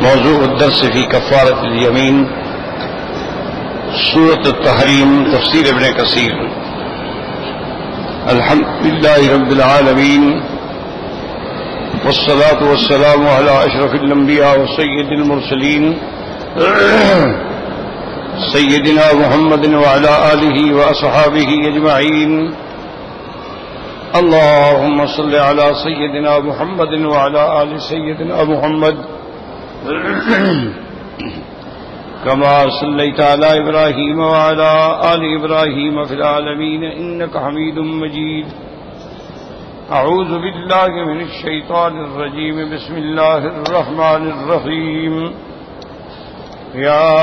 موضوع الدرس في كفارة اليمين سورة التحريم تفسير ابن كثير. الحمد لله رب العالمين والصلاة والسلام على أشرف الأنبياء وسيد المرسلين سيدنا محمد وعلى آله وأصحابه أجمعين. اللهم صل على سيدنا محمد وعلى آل سيدنا محمد كما صليت على إبراهيم وعلى آل إبراهيم في العالمين إنك حميد مجيد. أعوذ بالله من الشيطان الرجيم. بسم الله الرحمن الرحيم. يا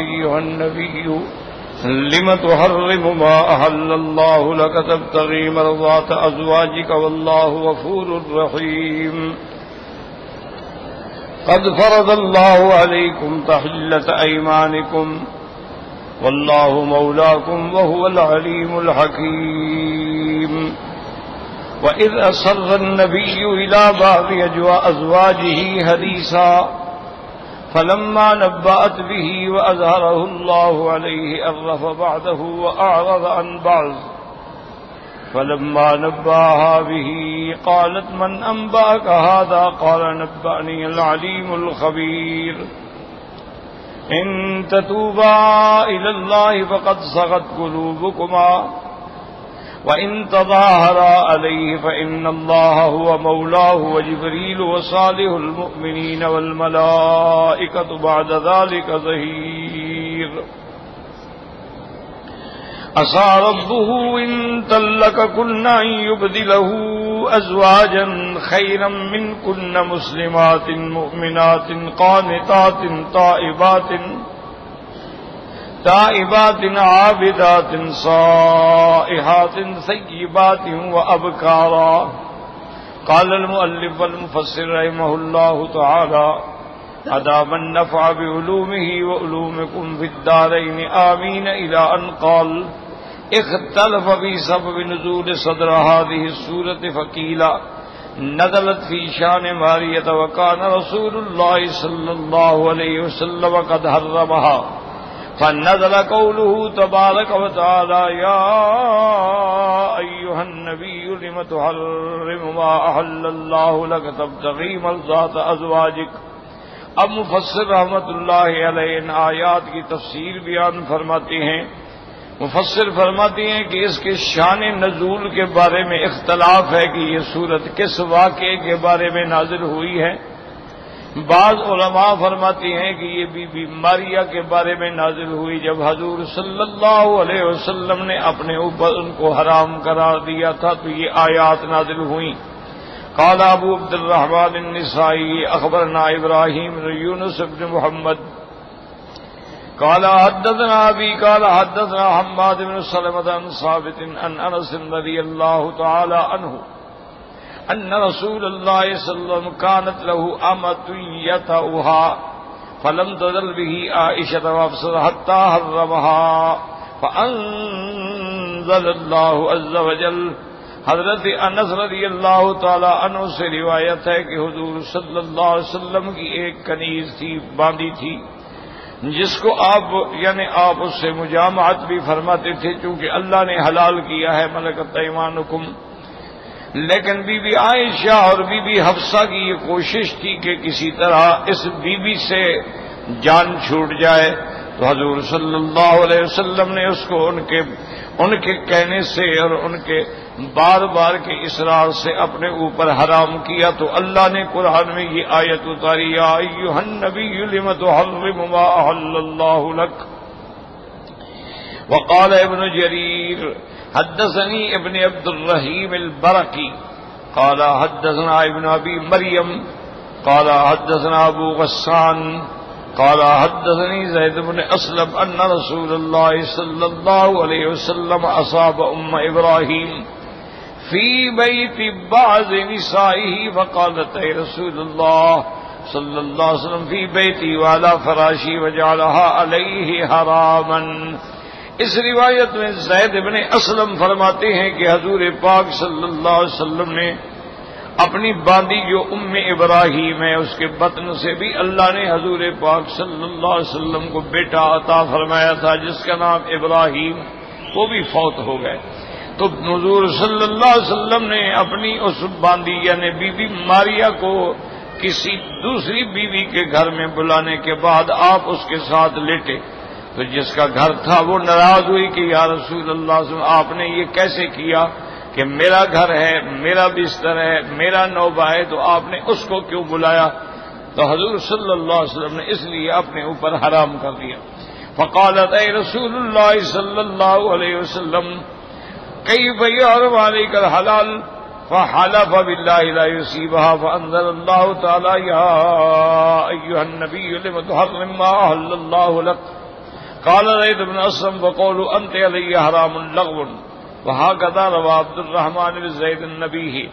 أيها النبي لم تحرم ما أحل الله لك تبتغي مرضات أزواجك والله غفور رحيم. قد فرض الله عليكم تحلة أيمانكم والله مولاكم وهو العليم الحكيم. وإذ أسر النبي إلى بعض أزواجه حديثا فلما نبأت به وأظهره الله عليه عرف بعده وأعرض عن بعض فلما نبأها به قالت من أنبأك هذا قال نبأني العليم الخبير. إن تتوبا إلى الله فقد صغت قلوبكما وإن تظاهرا عليه فإن الله هو مولاه وجبريل وصالح المؤمنين والملائكة بعد ذلك ظهير. عسى ربه إن طلقكن أن يبدله أزواجا خيرا منكن مسلمات مؤمنات قانتات تائبات عابدات صائحات ثيبات وأبكارا. قال المؤلف والمفسر رحمه الله تعالى أدام النفع بعلومه وعلومكم في الدارين آمين إلى أن قال اختلف في سبب نزول صدر هذه السورة فقيل نزلت في شان مارية وكان رسول الله صلى الله عليه وسلم قد حرمها فنزل قوله تبارك وتعالى يا أيها النبي لم تحرم ما أحل الله لك تبتغي مرضات أزواجك. اب مفسر رحمت اللہ علیہ ان آیات کی تفسیر بیان فرماتے ہیں. مفسر فرماتے ہیں کہ اس کے شان نزول کے بارے میں اختلاف ہے کہ یہ سورت کس واقعے کے بارے میں نازل ہوئی ہے. بعض علماء فرماتے ہیں کہ یہ بی ماریہ کے بارے میں نازل ہوئی جب حضور صلی اللہ علیہ وسلم نے اپنے اوپر ان کو حرام قرار دیا تھا تو یہ آیات نازل ہوئیں. قال ابو عبد الرحمن النسائی اخبرنا ابراہیم یونس بن محمد قال حدثنا ابی قال حدثنا حماد بن سلمة عن ثابت عن انس رضی اللہ تعالی عنہ ان رسول اللہ صلی اللہ علیہ وسلم كانت له امة يطأها فلم تزل به عائشة وحفصة حتى حرمها فانزل الله عز وجل. حضرت انس رضی اللہ تعالی عنہ سے روایت ہے کہ حضور صلی اللہ علیہ وسلم کی ایک کنیز تھی باندھی تھی جس کو آپ اس سے مجامعت بھی فرماتے تھے چونکہ اللہ نے حلال کیا ہے ملکت ایمانکم. لیکن بی بی عائشہ اور بی بی حفصہ کی یہ کوشش تھی کہ کسی طرح اس بی بی سے جان چھوٹ جائے تو حضور صلی اللہ علیہ وسلم نے اس کو ان کے کہنے سے اور ان کے بار بار کے اصرار سے اپنے اوپر حرام کیا تو اللہ نے قرآن میں یہ آیت اتاری یا ایھا النبی لم تحرم ما احل اللہ لک. وقال ابن جریر حدثني ابن عبد الرحيم البرقي قال حدثنا ابن ابي مريم قال حدثنا ابو غسان قال حدثني زيد بن اسلم ان رسول الله صلى الله عليه وسلم اصاب ابراهيم في بيت بعض نسائه فقالت اي رسول الله صلى الله عليه وسلم في بيتي وعلى فراشي وجعلها عليه حراما. اس روایت میں زید بن اسلم فرماتے ہیں کہ حضور پاک صلی اللہ علیہ وسلم نے اپنی باندی جو ابراہیم ہے اس کے بطن سے بھی اللہ نے حضور پاک صلی اللہ علیہ وسلم کو بیٹا عطا فرمایا تھا جس کا نام ابراہیم، وہ بھی فوت ہو گئے۔ تو حضور صلی اللہ علیہ وسلم نے اپنی اس باندی یعنی بی بی ماریا کو کسی دوسری بیوی کے گھر میں بلانے کے بعد آپ اس کے ساتھ لیٹے، تو جس کا گھر تھا وہ ناراض ہوئی کہ یا رسول اللہ صلی اللہ علیہ وسلم آپ نے یہ کیسے کیا کہ میرا گھر ہے، میرا بستر ہے، میرا نوبہ ہے، تو آپ نے اس کو کیوں بلایا؟ تو حضور صلی اللہ علیہ وسلم نے اس لیے اپنے اوپر حرام کر دیا۔ فقالت اے رسول اللہ صلی اللہ علیہ وسلم کیف یحرم علیک الحلال فحلف باللہ لا یصیبها فانزل اللہ تعالی یا ایھا النبی لم تحرم ما احل اللہ لک قال زید بن اسلم فقولوا انت علی حرام لغو وہکذا روى عبد الرحمن بن زید النبی۔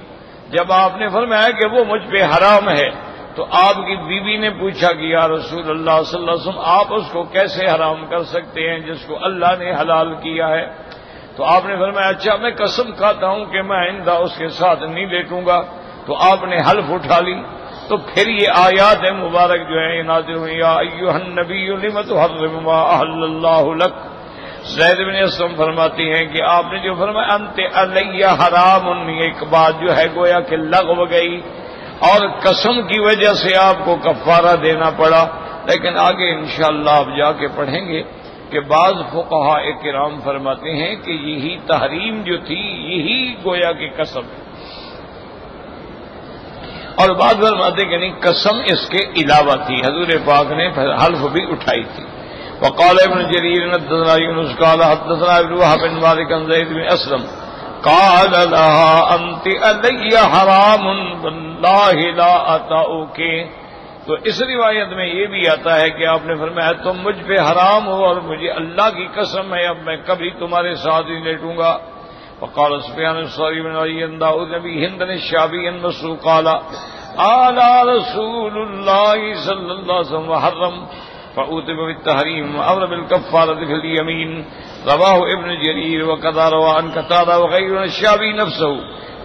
جب آپ نے فرمایا کہ وہ مجھ پہ حرام ہے تو آپ کی بیوی نے پوچھا کہ یا رسول اللہ صلی اللہ علیہ وسلم آپ اس کو کیسے حرام کر سکتے ہیں جس کو اللہ نے حلال کیا ہے؟ تو آپ نے فرمایا اچھا میں قسم کھاتا ہوں کہ میں آئندہ اس کے ساتھ نہیں لیٹوں گا۔ تو آپ نے حلف اٹھا لی، تو پھر یہ آیات مبارک جو ہے یہ نازل ہوئی، یا ایھا النبی لم تحرم ما احل اللہ لک۔ زید بن اسلم فرماتی ہیں کہ آپ نے جو فرمایا انت علی حرام، ایک بات جو ہے گویا کہ لغو گئی اور قسم کی وجہ سے آپ کو کفارہ دینا پڑا۔ لیکن آگے انشاءاللہ آپ جا کے پڑھیں گے کہ بعض فقہاء کرام فرماتے ہیں کہ یہی تحریم جو تھی یہی گویا کہ قسم ہے، اور بعض فرماتے کہ نہیں قسم اس کے علاوہ تھی، حضور پاک نے حلف بھی اٹھائی تھی۔ وقال ابن جریر حدثنا یونس قال حدثنا ابن وهب بن مالك عن زید بن اسلم قال لها انت علی حرام واللہ لا اطاؤک۔ تو اس روایت میں یہ بھی آتا ہے کہ آپ نے فرمایا تم مجھ پہ حرام ہو اور مجھے اللہ کی قسم ہے اب میں کبھی تمہارے ساتھ ہی لیٹوں گا۔ وقال سفیان الثوری بن علی عن داؤد نبی ہند الشعبی عن مسروق قال آلا رسول اللہ صلی اللہ علیہ وسلم وحرم فعوتب بالتحریم وامر بالکفارۃ فی الیمین۔ رواہ ابن جریر وقضى روى عن قتادہ وغیر الشعبی نفسه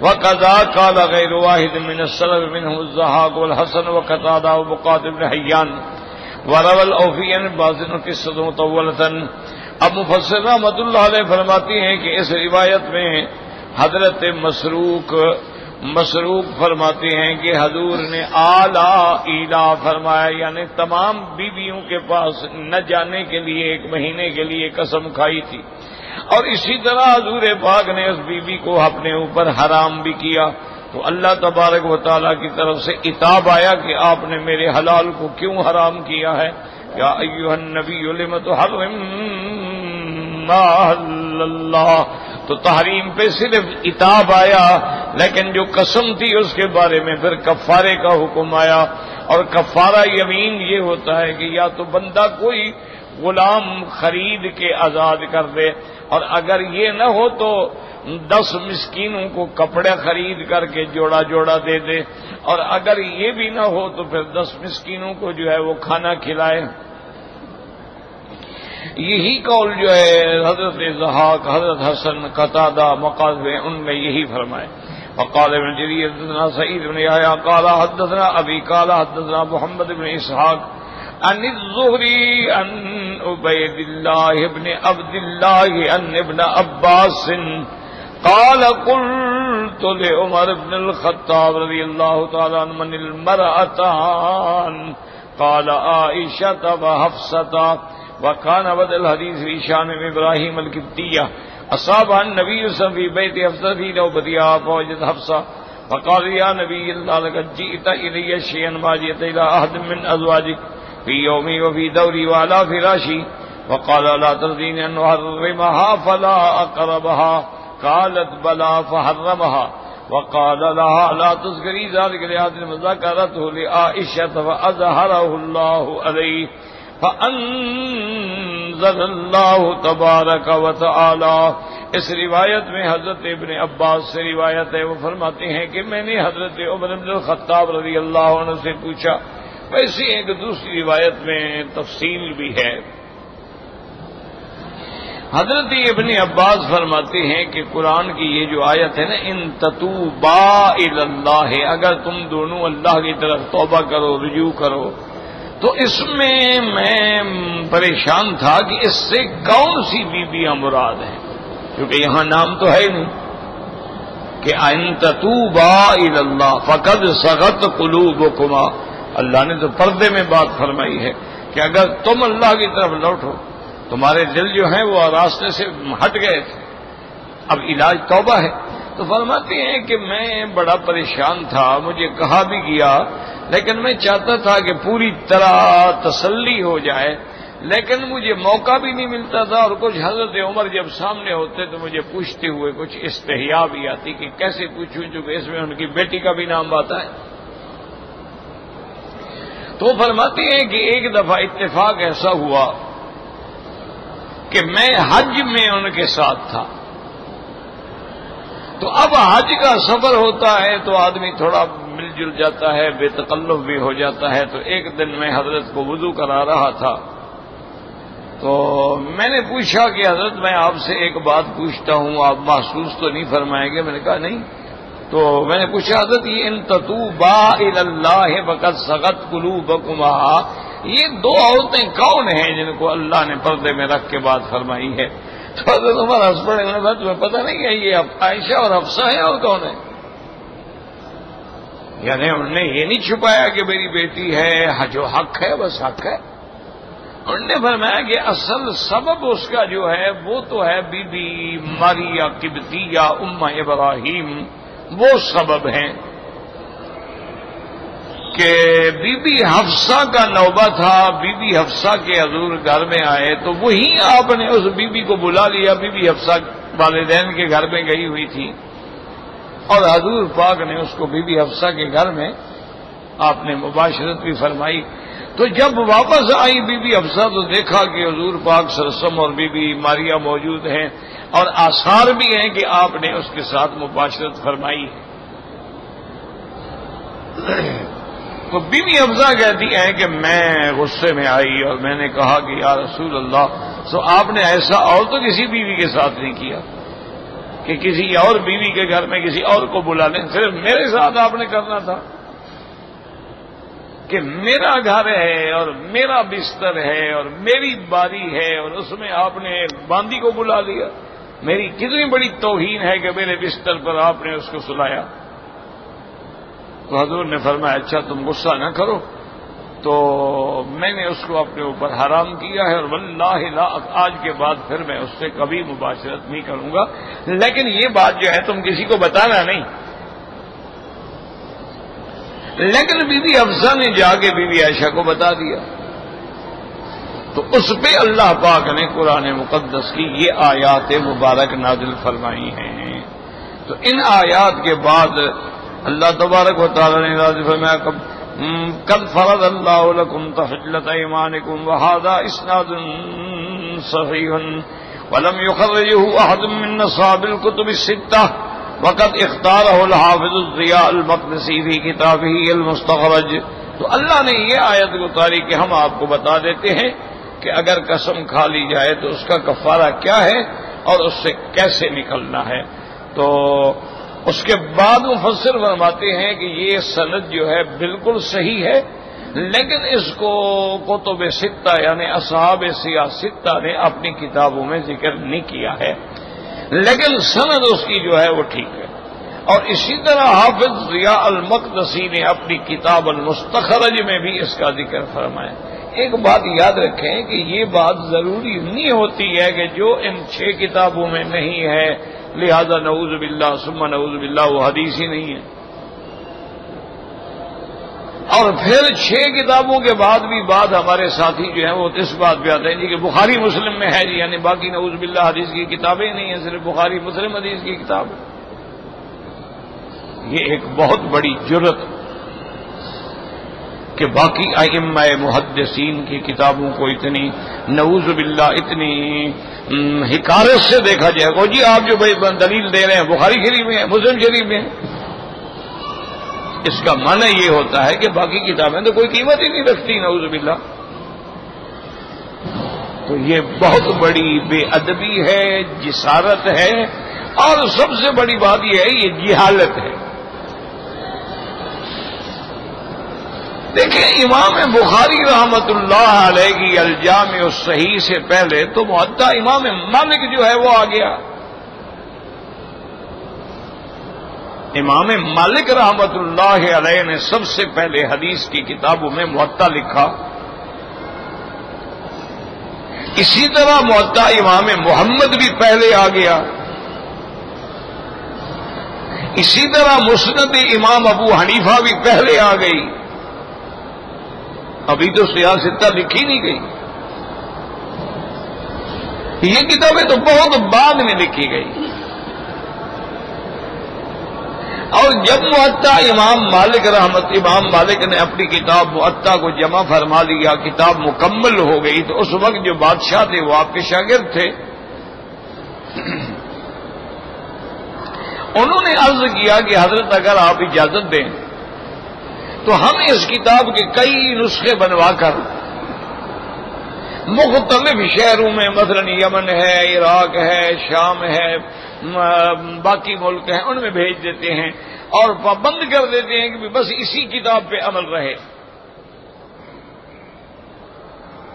وقضى قال غیر واحد من السلف منهم الضحاک والحسن وقتادہ ومقاتل بن حیان وروى الاوفی عن بعض قصۃ مطولۃ۔ اب مفسر رحمۃ اللہ علیہ فرماتی ہیں کہ اس روایت میں حضرت مسروق فرماتے ہیں کہ حضور نے ایلا فرمایا، یعنی تمام بیویوں کے پاس نہ جانے کے لیے 1 مہینے کے لیے قسم کھائی تھی، اور اسی طرح حضور پاک نے اس بیوی کو اپنے اوپر حرام بھی کیا۔ تو اللہ تبارک و تعالیٰ کی طرف سے عتاب آیا کہ آپ نے میرے حلال کو کیوں حرام کیا ہے؟ یا ایھا النبی لم تحرم ما احل اللہ۔ تو تحریم پہ صرف عتاب آیا، لیکن جو قسم تھی اس کے بارے میں پھر کفارے کا حکم آیا، اور کفارہ یمین یہ ہوتا ہے کہ یا تو بندہ کوئی غلام خرید کے آزاد کر دے، اور اگر یہ نہ ہو تو 10 مسکینوں کو کپڑے خرید کر کے جوڑا جوڑا دے دے، اور اگر یہ بھی نہ ہو تو پھر 10 مسکینوں کو جو ہے وہ کھانا کھلائے۔ یہی قول جو ہے حضرت ضحاک، حضرت حسن، قتادہ، مقاتل ان میں یہی فرمائے۔ وقال ابن جریر حدثنا سعید بن یحییٰ قال حدثنا ابی قال حدثنا محمد بن اسحاق عن الزہری عن عبید اللہ بن عبد اللہ عن ابن عباس قال قلت لعمر بن الخطاب رضی اللہ تعالی عنہ من المرأتان قال عائشة وحفصة وكان بدل الحديث في شان ابراهيم القبطية اصابها النبي صلى الله عليه وسلم في بيت حفصة في نوبتها فوجد حفصة فقال يا نبي الله لقد جئت الي شيئا ما جئت الى احد من ازواجك في يومي وفي دوري وعلى فراشي وقال لا ترضين ان احرمها فلا اقربها قالت بلى فحرمها وقال لها لا تذكري ذلك لأحد ذكرته لعائشة فأظهره الله عليه فأنزل اللہ تبارک و تعالی۔ اس روایت میں حضرت ابن عباس سے روایت ہے، وہ فرماتے ہیں کہ میں نے حضرت عمر بن الخطاب رضی اللہ عنہ سے پوچھا۔ ویسے ایک دوسری روایت میں تفصیل بھی ہے، حضرت ابن عباس فرماتے ہیں کہ قرآن کی یہ جو آیت ہے نا، ان تتوبا الی اللہ، اگر تم دونوں اللہ کی طرف توبہ کرو، رجوع کرو، تو اس میں پریشان تھا کہ اس سے کون سی بیویاں مراد ہیں، کیونکہ یہاں نام تو ہے نہیں کہ ان تتوبا الی اللہ فقد صغت قلوبکما، اللہ نے تو پردے میں بات فرمائی ہے کہ اگر تم اللہ کی طرف لوٹو، تمہارے دل جو ہیں وہ راستے سے ہٹ گئے تھے، اب علاج توبہ ہے۔ تو فرماتے ہیں کہ میں بڑا پریشان تھا، مجھے کہا بھی گیا، لیکن میں چاہتا تھا کہ پوری طرح تسلی ہو جائے، لیکن مجھے موقع بھی نہیں ملتا تھا، اور کچھ حضرت عمر جب سامنے ہوتے تو مجھے پوچھتے ہوئے کچھ استحیا بھی آتی کہ کیسے پوچھوں، چونکہ اس میں ان کی بیٹی کا بھی نام آتا ہے۔ تو فرماتے ہیں کہ ایک دفعہ اتفاق ایسا ہوا کہ میں حج میں ان کے ساتھ تھا، تو اب حج کا سفر ہوتا ہے تو آدمی تھوڑا مل جل جاتا ہے، بے تکلف بھی ہو جاتا ہے۔ تو ایک دن میں حضرت کو وضو کرا رہا تھا، تو میں نے پوچھا کہ حضرت میں آپ سے ایک بات پوچھتا ہوں، آپ محسوس تو نہیں فرمائیں گے؟ میں نے کہا نہیں۔ تو میں نے پوچھا حضرت یہ ان تتوبا الی اللہ فقد صغت قلوبکما، یہ دو عورتیں کون ہیں جن کو اللہ نے پردے میں رکھ کے بات فرمائی ہے؟ تو حضرت عمر ہنس پڑے، انہوں نے کہا تمہیں پتہ نہیں ہے یہ عائشہ اور حفصہ ہیں، اور کون ہے؟ یعنی انہوں نے یہ نہیں چھپایا کہ میری بیٹی ہے، جو حق ہے بس حق ہے۔ انہوں نے فرمایا کہ اصل سبب اس کا جو ہے وہ تو ہے بی بی ماریہ قبطیہ ام ابراہیم، وہ سبب ہیں کہ بی بی حفصہ کا نوبہ تھا، بی بی حفصہ کے حضور گھر میں آئے تو وہیں آپ نے اس بی بی کو بلا لیا، بی بی حفصہ والدین کے گھر میں گئی ہوئی تھی، اور حضور پاک نے اس کو بی بی حفصہ کے گھر میں آپ نے مباشرت بھی فرمائی۔ تو جب واپس آئی بی بی حفصہ تو دیکھا کہ حضور پاک صلی اللہ علیہ وسلم اور بی بی ماریہ موجود ہیں، اور آثار بھی ہیں کہ آپ نے اس کے ساتھ مباشرت فرمائی ہے۔ تو بی بی حفصہ کہتی ہیں کہ میں غصے میں آئی اور میں نے کہا کہ یا رسول اللہ، سو آپ نے ایسا اور تو کسی بیوی کے ساتھ نہیں کیا کہ کسی اور بیوی کے گھر میں کسی اور کو بلا لیں، صرف میرے ساتھ آپ نے کرنا تھا کہ میرا گھر ہے اور میرا بستر ہے اور میری باری ہے، اور اس میں آپ نے ایک باندی کو بلا لیا۔ میری کتنی بڑی توہین ہے کہ میرے بستر پر آپ نے اس کو سلایا۔ تو حضور نے فرمایا اچھا تم غصہ نہ کرو، تو میں نے اس کو اپنے اوپر حرام کیا ہے، اور واللہ لا آج کے بعد پھر میں اس سے کبھی مباشرت نہیں کروں گا، لیکن یہ بات جو ہے تم کسی کو بتانا نہیں۔ لیکن بی بی حفصہ نے جا کے بی بی عائشہ کو بتا دیا، تو اس پہ اللہ پاک نے قرآن مقدس کی یہ آیات مبارک نازل فرمائی ہیں۔ تو ان آیات کے بعد اللہ تبارک و تعالی نے نازل فرمایا قد فرض اللہ لکم تحلۃ ایمانکم وہذا اسناد صحیح ولم یخرجہ احد من اصحاب الکتب الستہ وقد اختارہ الحافظ الضیاء المقدسی فی کتابہ المستخرج۔ تو اللہ نے یہ آیت اتاری کہ ہم آپ کو بتا دیتے ہیں کہ اگر قسم کھا لی جائے تو اس کا کفارہ کیا ہے اور اس سے کیسے نکلنا ہے۔ تو اس کے بعد مفسر فرماتے ہیں کہ یہ سند جو ہے بالکل صحیح ہے، لیکن اس کو کتب ستہ یعنی اصحاب ستہ نے اپنی کتابوں میں ذکر نہیں کیا ہے، لیکن سند اس کی جو ہے وہ ٹھیک ہے۔ اور اسی طرح حافظ ضیاء المقدسی نے اپنی کتاب المستخرج میں بھی اس کا ذکر فرمایا۔ ایک بات یاد رکھیں کہ یہ بات ضروری نہیں ہوتی ہے کہ جو ان 6 کتابوں میں نہیں ہے لہذا نعوذ باللہ ثم نعوذ باللہ وہ حدیث ہی نہیں ہے۔ اور پھر 6 کتابوں کے بعد بھی بعد ہمارے ساتھی جو ہیں وہ اس بات پہ آتے ہیں جی کہ بخاری مسلم میں ہے جی، یعنی باقی نعوذ باللہ حدیث کی کتابیں نہیں ہیں، صرف بخاری مسلم حدیث کی کتاب ہے۔ یہ ایک بہت بڑی جرت کہ باقی ائمہ محدثین کی کتابوں کو اتنی نعوذ باللہ اتنی حکارت سے دیکھا جائے گا جی آپ جو بھائی دلیل دے رہے ہیں بخاری شریف میں ہے، مسلم شریف میں ہے۔ اس کا معنی یہ ہوتا ہے کہ باقی کتابیں تو کوئی قیمت ہی نہیں رکھتی نعوذ باللہ۔ تو یہ بہت بڑی بے ادبی ہے، جسارت ہے، اور سب سے بڑی بات یہ ہے یہ جہالت ہے۔ دیکھیں امام بخاری رحمت اللہ علیہ کی الجامع الصحیح سے پہلے تو موطا امام مالک جو ہے وہ آ گیا۔ امام مالک رحمت اللہ علیہ نے سب سے پہلے حدیث کی کتابوں میں موطا لکھا۔ اسی طرح موطا امام محمد بھی پہلے آ گیا۔ اسی طرح مسند امام ابو حنیفہ بھی پہلے آ گئی۔ ابھی تو سیاستہ لکھی نہیں گئی، یہ کتابیں تو بہت بعد میں لکھی گئی۔ اور جب موطا امام مالک نے اپنی کتاب موطا کو جمع فرما لیا، کتاب مکمل ہو گئی، تو اس وقت جو بادشاہ تھے وہ آپ کے شاگرد تھے۔ انہوں نے عرض کیا کہ حضرت اگر آپ اجازت دیں تو ہم اس کتاب کے کئی نسخے بنوا کر مختلف شہروں میں، مثلا یمن ہے، عراق ہے، شام ہے، باقی ملک ہیں، ان میں بھیج دیتے ہیں اور پابند کر دیتے ہیں کہ بس اسی کتاب پہ عمل رہے۔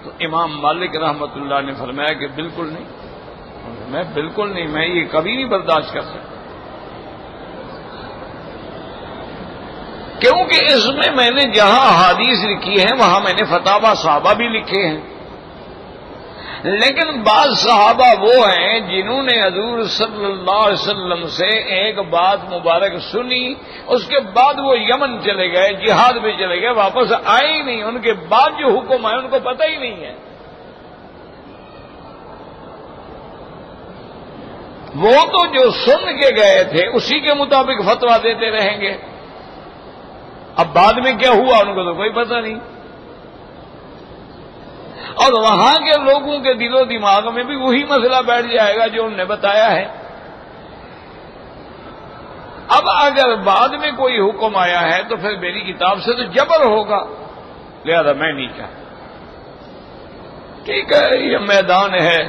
تو امام مالک رحمت اللہ نے فرمایا کہ بالکل نہیں، میں یہ کبھی نہیں برداشت کر سکتا، کیونکہ اس میں نے جہاں احادیث لکھی ہیں وہاں میں نے فتاوی صحابہ بھی لکھے ہیں، لیکن بعض صحابہ وہ ہیں جنہوں نے حضور صلی اللہ علیہ وسلم سے ایک بات مبارک سنی، اس کے بعد وہ یمن چلے گئے، جہاد میں چلے گئے، واپس آئے ہی نہیں، ان کے بعد جو حکم آئے ان کو پتہ ہی نہیں ہے۔ وہ تو جو سن کے گئے تھے اسی کے مطابق فتویٰ دیتے رہیں گے، اب بعد میں کیا ہوا ان کو تو کوئی پتہ نہیں۔ اور وہاں کے لوگوں کے دل و دماغ میں بھی وہی مسئلہ بیٹھ جائے گا جو انہوں نے بتایا ہے۔ اب اگر بعد میں کوئی حکم آیا ہے تو پھر میری کتاب سے تو جبر ہوگا، لہذا میں نہیں چاہتا۔ ٹھیک ہے، یہ میدان ہے،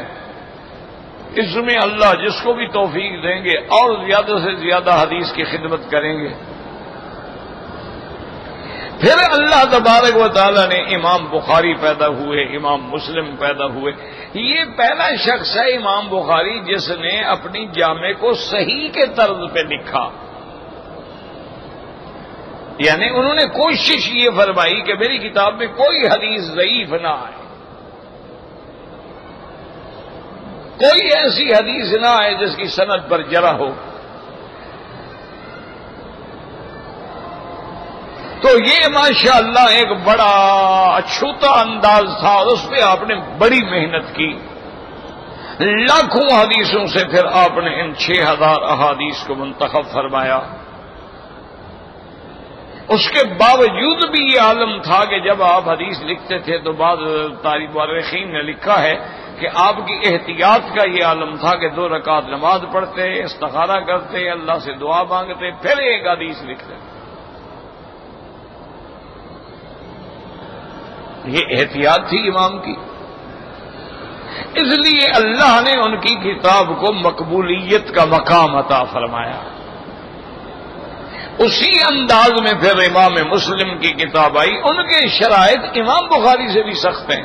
اس میں اللہ جس کو بھی توفیق دیں گے اور زیادہ سے زیادہ حدیث کی خدمت کریں گے۔ پھر اللہ تبارک و تعالی نے امام بخاری پیدا ہوئے، امام مسلم پیدا ہوئے۔ یہ پہلا شخص ہے امام بخاری جس نے اپنی جامع کو صحیح کے طرز پہ لکھا، یعنی انہوں نے کوشش یہ فرمائی کہ میری کتاب میں کوئی حدیث ضعیف نہ آئے، کوئی ایسی حدیث نہ آئے جس کی سند پر جرح ہو۔ تو یہ ماشاءاللہ ایک بڑا اچھوتا انداز تھا اور اس پہ آپ نے بڑی محنت کی، لاکھوں حدیثوں سے پھر آپ نے ان 6000 احادیث کو منتخب فرمایا۔ اس کے باوجود بھی یہ عالم تھا کہ جب آپ حدیث لکھتے تھے تو بعض تاریخ مورخین نے لکھا ہے کہ آپ کی احتیاط کا یہ عالم تھا کہ 2 رکعت نماز پڑھتے، استخارہ کرتے، اللہ سے دعا مانگتے، پھر ایک حدیث لکھتے۔ یہ احتیاط تھی امام کی، اس لیے اللہ نے ان کی کتاب کو مقبولیت کا مقام عطا فرمایا۔ اسی انداز میں پھر امام مسلم کی کتاب آئی، ان کے شرائط امام بخاری سے بھی سخت ہیں،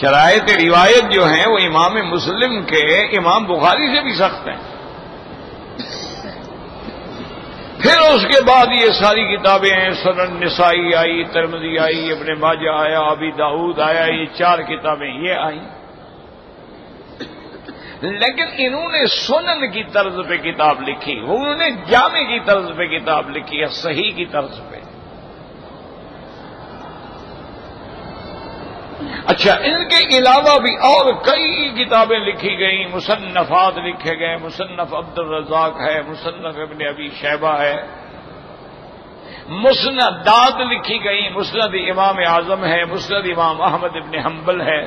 شرائط روایت جو ہیں وہ امام مسلم کے امام بخاری سے بھی سخت ہیں۔ پھر اس کے بعد یہ ساری کتابیں ہیں، سنن نسائی آئی، ترمذی آئی، ابن ماجہ آیا، ابی داؤد آیا، یہ 4 کتابیں یہ آئیں۔ لیکن انہوں نے سنن کی طرز پہ کتاب لکھی، انہوں نے جامع کی طرز پہ کتاب لکھی ہے، صحیح کی طرز پہ۔ اچھا، ان کے علاوہ بھی اور کئی کتابیں لکھی گئیں، مصنفات لکھے گئے، مصنف عبد الرزاق ہے، مصنف ابن ابی شیبہ ہے، مسندات لکھی گئیں، مسند امام اعظم ہے، مسند امام احمد ابن حنبل ہے،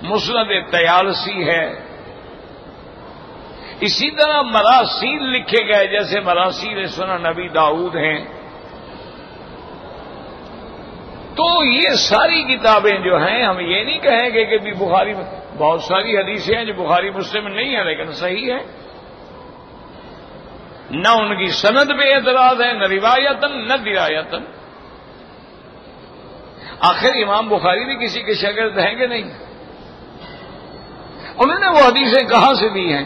مسند طیالسی ہے۔ اسی طرح مراسیل لکھے گئے، جیسے مراسیل سنن نبی داؤد ہیں، تو یہ ساری کتابیں جو ہیں ہم یہ نہیں کہیں گے کہ بھی بخاری میں بہت ساری حدیثیں ہیں جو بخاری مسلم میں نہیں ہیں لیکن صحیح ہے، نہ ان کی سند پہ اعتراض ہے، نہ روایتن نہ درایتن۔ آخر امام بخاری بھی کسی کے شاگرد ہیں کہ نہیں؟ انہوں نے وہ حدیثیں کہاں سے دی ہیں؟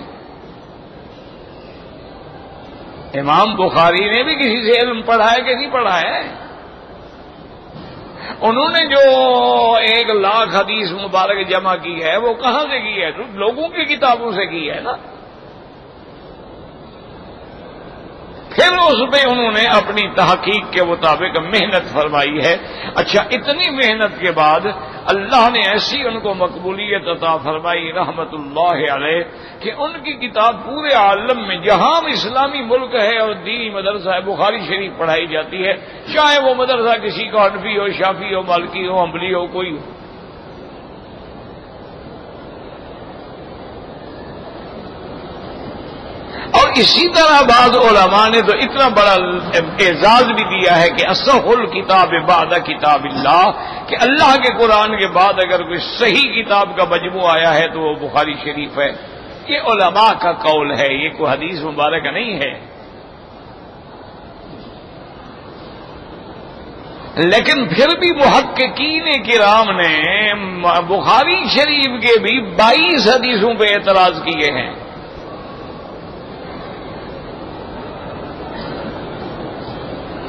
امام بخاری نے بھی کسی سے علم پڑھا ہے کہ نہیں پڑھا ہے؟ انہوں نے جو 1,00,000 حدیث مبارک جمع کی ہے وہ کہاں سے کی ہے؟ لوگوں کی کتابوں سے کی ہے نا۔ پھر اس پہ انہوں نے اپنی تحقیق کے مطابق محنت فرمائی ہے۔ اچھا، اتنی محنت کے بعد اللہ نے ایسی ان کو مقبولیت عطا فرمائی رحمت اللہ علیہ کہ ان کی کتاب پورے عالم میں جہاں اسلامی ملک ہے اور دینی مدرسہ ہے بخاری شریف پڑھائی جاتی ہے، چاہے وہ مدرسہ کسی کا حنفی ہو، شافعی ہو، مالکی ہو، حنبلی ہو، کوئی ہو۔ اور اسی طرح بعض علماء نے تو اتنا بڑا اعزاز بھی دیا ہے کہ اصح الکتاب بعد کتاب اللہ، کہ اللہ کے قرآن کے بعد اگر کوئی صحیح کتاب کا مجموعہ آیا ہے تو وہ بخاری شریف ہے۔ یہ علماء کا قول ہے، یہ کوئی حدیث مبارکہ نہیں ہے۔ لیکن پھر بھی محققین کرام نے بخاری شریف کے بھی 22 حدیثوں پہ اعتراض کیے ہیں۔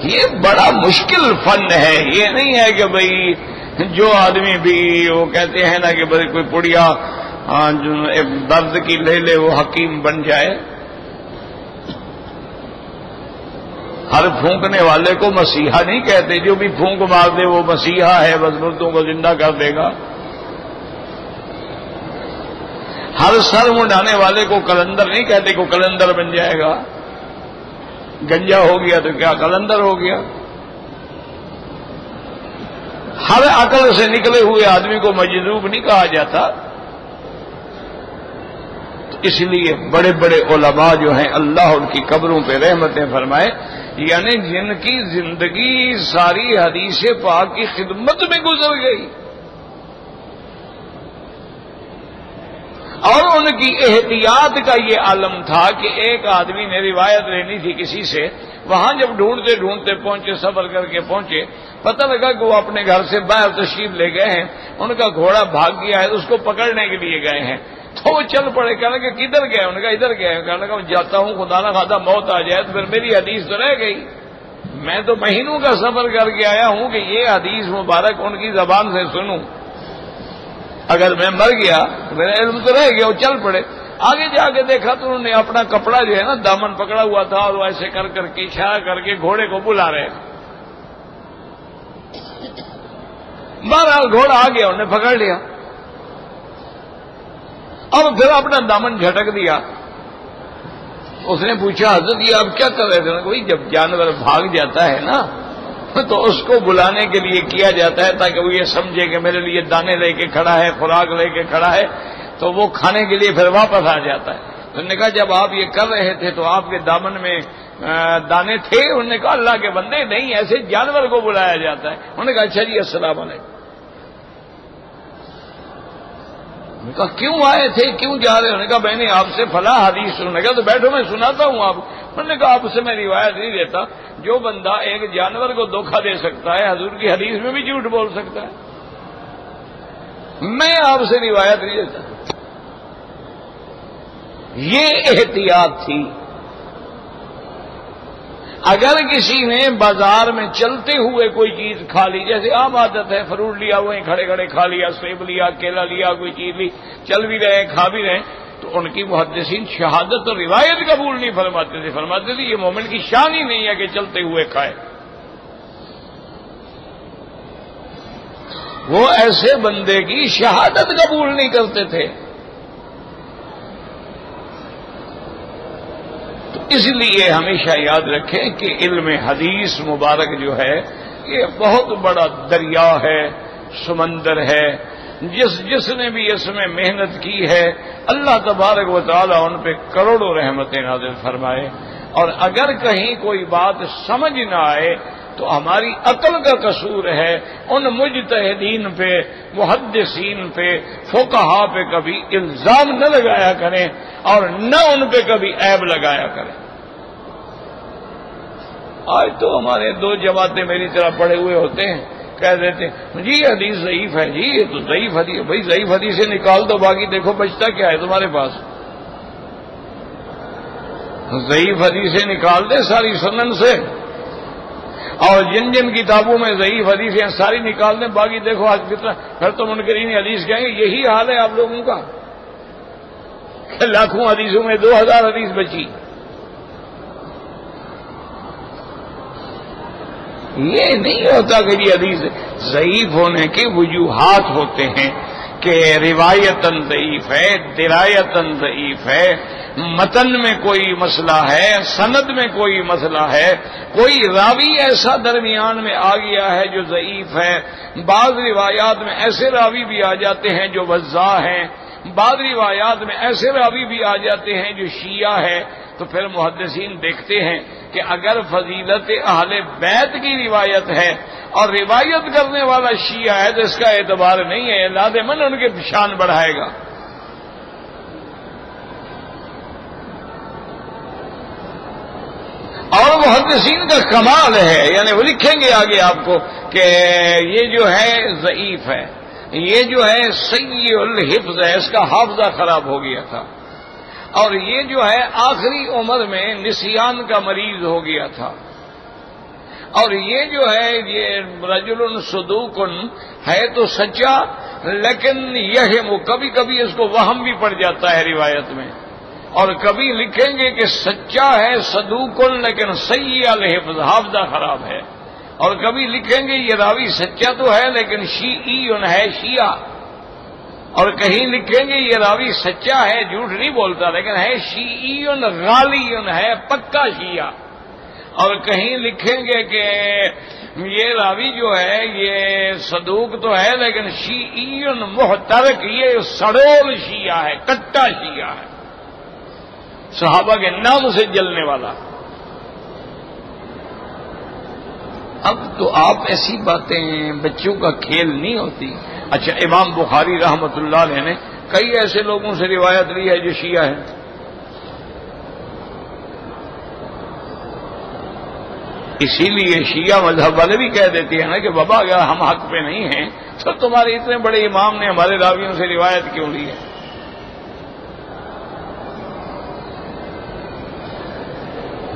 یہ بڑا مشکل فن ہے، یہ نہیں ہے کہ بھئی جو آدمی بھی وہ کہتے ہیں نا کہ بھئی کوئی پڑیا درد کی لے لے وہ حکیم بن جائے۔ ہر پھونکنے والے کو مسیحا نہیں کہتے، جو بھی پھونک مار دے وہ مسیحا ہے، بس مردوں کو زندہ کر دے گا۔ ہر سر منڈانے والے کو کلندر نہیں کہتے کہ کلندر بن جائے گا۔ گنجا ہو گیا تو کیا کلندر ہو گیا؟ ہر عقل سے نکلے ہوئے آدمی کو مجذوب نہیں کہا جاتا۔ تو اس لیے بڑے بڑے علماء جو ہیں اللہ ان کی قبروں پہ رحمتیں فرمائے، یعنی جن کی زندگی ساری حدیث پاک کی خدمت میں گزر گئی اور ان کی احتیاط کا یہ عالم تھا کہ ایک آدمی نے روایت لینی تھی کسی سے، وہاں جب ڈھونڈتے ڈھونڈتے پہنچے، صبر کر کے پہنچے، پتہ لگا کہ وہ اپنے گھر سے باہر تشریف لے گئے ہیں، ان کا گھوڑا بھاگ گیا ہے، اس کو پکڑنے کے لیے گئے ہیں۔ تو وہ چل پڑے، کہنے لگا کدھر گئے؟ انہوں نے کہا ادھر گئے۔ کہنے لگا جاتا ہوں، خدا نہ خواستہ موت آ جائے تو پھر میری حدیث تو رہ گئی۔ میں تو مہینوں کا سفر کر کے آیا ہوں کہ یہ حدیث مبارک ان کی زبان سے سنوں، اگر میں مر گیا تو میرا علم تو رہ گیا۔ وہ چل پڑے، آگے جا کے دیکھا تو انہوں نے اپنا کپڑا جو ہے نا دامن پکڑا ہوا تھا اور وہ ایسے کر کر کے اشارہ کر کے گھوڑے کو بلا رہے ہیں۔ بہرحال گھوڑا آ گیا، انہوں نے پکڑ لیا اور پھر اپنا دامن جھٹک دیا۔ اس نے پوچھا حضرت یہ آپ کیا کر رہے تھے؟ کوئی جب جانور بھاگ جاتا ہے نا تو اس کو بلانے کے لیے کیا جاتا ہے تاکہ وہ یہ سمجھے کہ میرے لیے دانے لے کے کھڑا ہے، خوراک لے کے کھڑا ہے، تو وہ کھانے کے لیے پھر واپس آ جاتا ہے۔ تو انہوں نے کہا جب آپ یہ کر رہے تھے تو آپ کے دامن میں دانے تھے؟ انہوں نے کہا اللہ کے بندے نہیں، ایسے جانور کو بلایا جاتا ہے۔ انہوں نے کہا اچھا جی السلام علیکم۔ انہوں نے کہا کیوں آئے تھے، کیوں جا رہے؟ انہوں نے کہا میں نے آپ سے فلاں حدیث۔ انہوں نے کہا تو بیٹھو میں سناتا ہوں آپ۔ انہوں نے کہا آپ سے میں روایت نہیں دیتا، جو بندہ ایک جانور کو دھوکہ دے سکتا ہے حضور کی حدیث میں بھی جھوٹ بول سکتا ہے، میں آپ سے روایت نہیں دیتا۔ یہ احتیاط تھی۔ اگر کسی نے بازار میں چلتے ہوئے کوئی چیز کھا لی، جیسے عام عادت ہے فروٹ لیا وہیں کھڑے کھڑے کھا لیا، سیب لیا، کیلا لیا، کوئی چیز لی، چل بھی رہے کھا بھی رہے، تو ان کی محدثین شہادت اور روایت قبول نہیں فرماتے تھے، فرماتے تھے یہ مومن کی شان ہی نہیں ہے کہ چلتے ہوئے کھائے۔ وہ ایسے بندے کی شہادت قبول نہیں کرتے تھے۔ تو اس لیے ہمیشہ یاد رکھیں کہ علم حدیث مبارک جو ہے یہ بہت بڑا دریا ہے، سمندر ہے۔ جس نے بھی اس میں محنت کی ہے اللہ تبارک و تعالی ان پہ کروڑوں رحمتیں نازل فرمائے۔ اور اگر کہیں کوئی بات سمجھ نہ آئے تو ہماری عقل کا قصور ہے. ان مجتہدین پہ، محدثین پہ، فقہا پہ کبھی الزام نہ لگایا کریں اور نہ ان پہ کبھی عیب لگایا کریں. آج تو ہمارے دو جماعتیں میری طرح پڑے ہوئے ہوتے ہیں، کہہ دیتے ہیں جی حدیث ضعیف ہے، جی یہ تو ضعیف حدیث. بھائی ضعیف حدیث سے نکال دو، باقی دیکھو بچتا کیا ہے تمہارے پاس. ضعیف حدیثیں نکال دے ساری سنن سے، اور جن جن کتابوں میں ضعیف حدیثیں ساری نکال دیں، باقی دیکھو آج کتنا. پھر تو منکرین حدیث کہیں گے یہی حال ہے آپ لوگوں کا کہ لاکھوں حدیثوں میں 2000 حدیث بچی. یہ نہیں ہوتا کہ یہ حدیث ضعیف ہونے کے وجوہات ہوتے ہیں کہ روایتاً ضعیف ہے، درایتاً ضعیف ہے، متن میں کوئی مسئلہ ہے، سند میں کوئی مسئلہ ہے، کوئی راوی ایسا درمیان میں آ گیا ہے جو ضعیف ہے. بعض روایات میں ایسے راوی بھی آ جاتے ہیں جو وضاح ہیں، بعض روایات میں ایسے راوی بھی آ جاتے ہیں جو شیعہ ہے. تو پھر محدثین دیکھتے ہیں کہ اگر فضیلت اہل بیت کی روایت ہے اور روایت کرنے والا شیعہ ہے تو اس کا اعتبار نہیں ہے، لازماً ان کے شان بڑھائے گا. اور محدثین کا کمال ہے، یعنی وہ لکھیں گے آگے آپ کو کہ یہ جو ہے ضعیف ہے، یہ جو ہے سیء الحفظ ہے، اس کا حافظہ خراب ہو گیا تھا، اور یہ جو ہے آخری عمر میں نسیان کا مریض ہو گیا تھا، اور یہ جو ہے یہ رجل صدوق ہے تو سچا، لیکن یہ کبھی کبھی اس کو وہم بھی پڑ جاتا ہے روایت میں. اور کبھی لکھیں گے کہ سچا ہے صدوق لیکن سیء الحفظ، حافظہ خراب ہے. اور کبھی لکھیں گے یہ راوی سچا تو ہے لیکن شیعی ہے، شیعہ. اور کہیں لکھیں گے یہ راوی سچا ہے، جھوٹ نہیں بولتا لیکن ہے شیعی غالی ہے، پکا شیعہ. اور کہیں لکھیں گے کہ یہ راوی جو ہے یہ صدوق تو ہے لیکن شیعی محترق، یہ سڑول شیعہ ہے، کٹا شیعہ ہے، صحابہ کے نام سے جلنے والا. اب تو آپ ایسی باتیں بچوں کا کھیل نہیں ہوتی. اچھا، امام بخاری رحمۃ اللہ علیہ نے کئی ایسے لوگوں سے روایت لی ہے جو شیعہ ہیں. اسی لیے شیعہ مذہب والے بھی کہہ دیتے ہیں نا کہ بابا اگر ہم حق پہ نہیں ہیں تو تمہارے اتنے بڑے امام نے ہمارے راویوں سے روایت کیوں لی ہے؟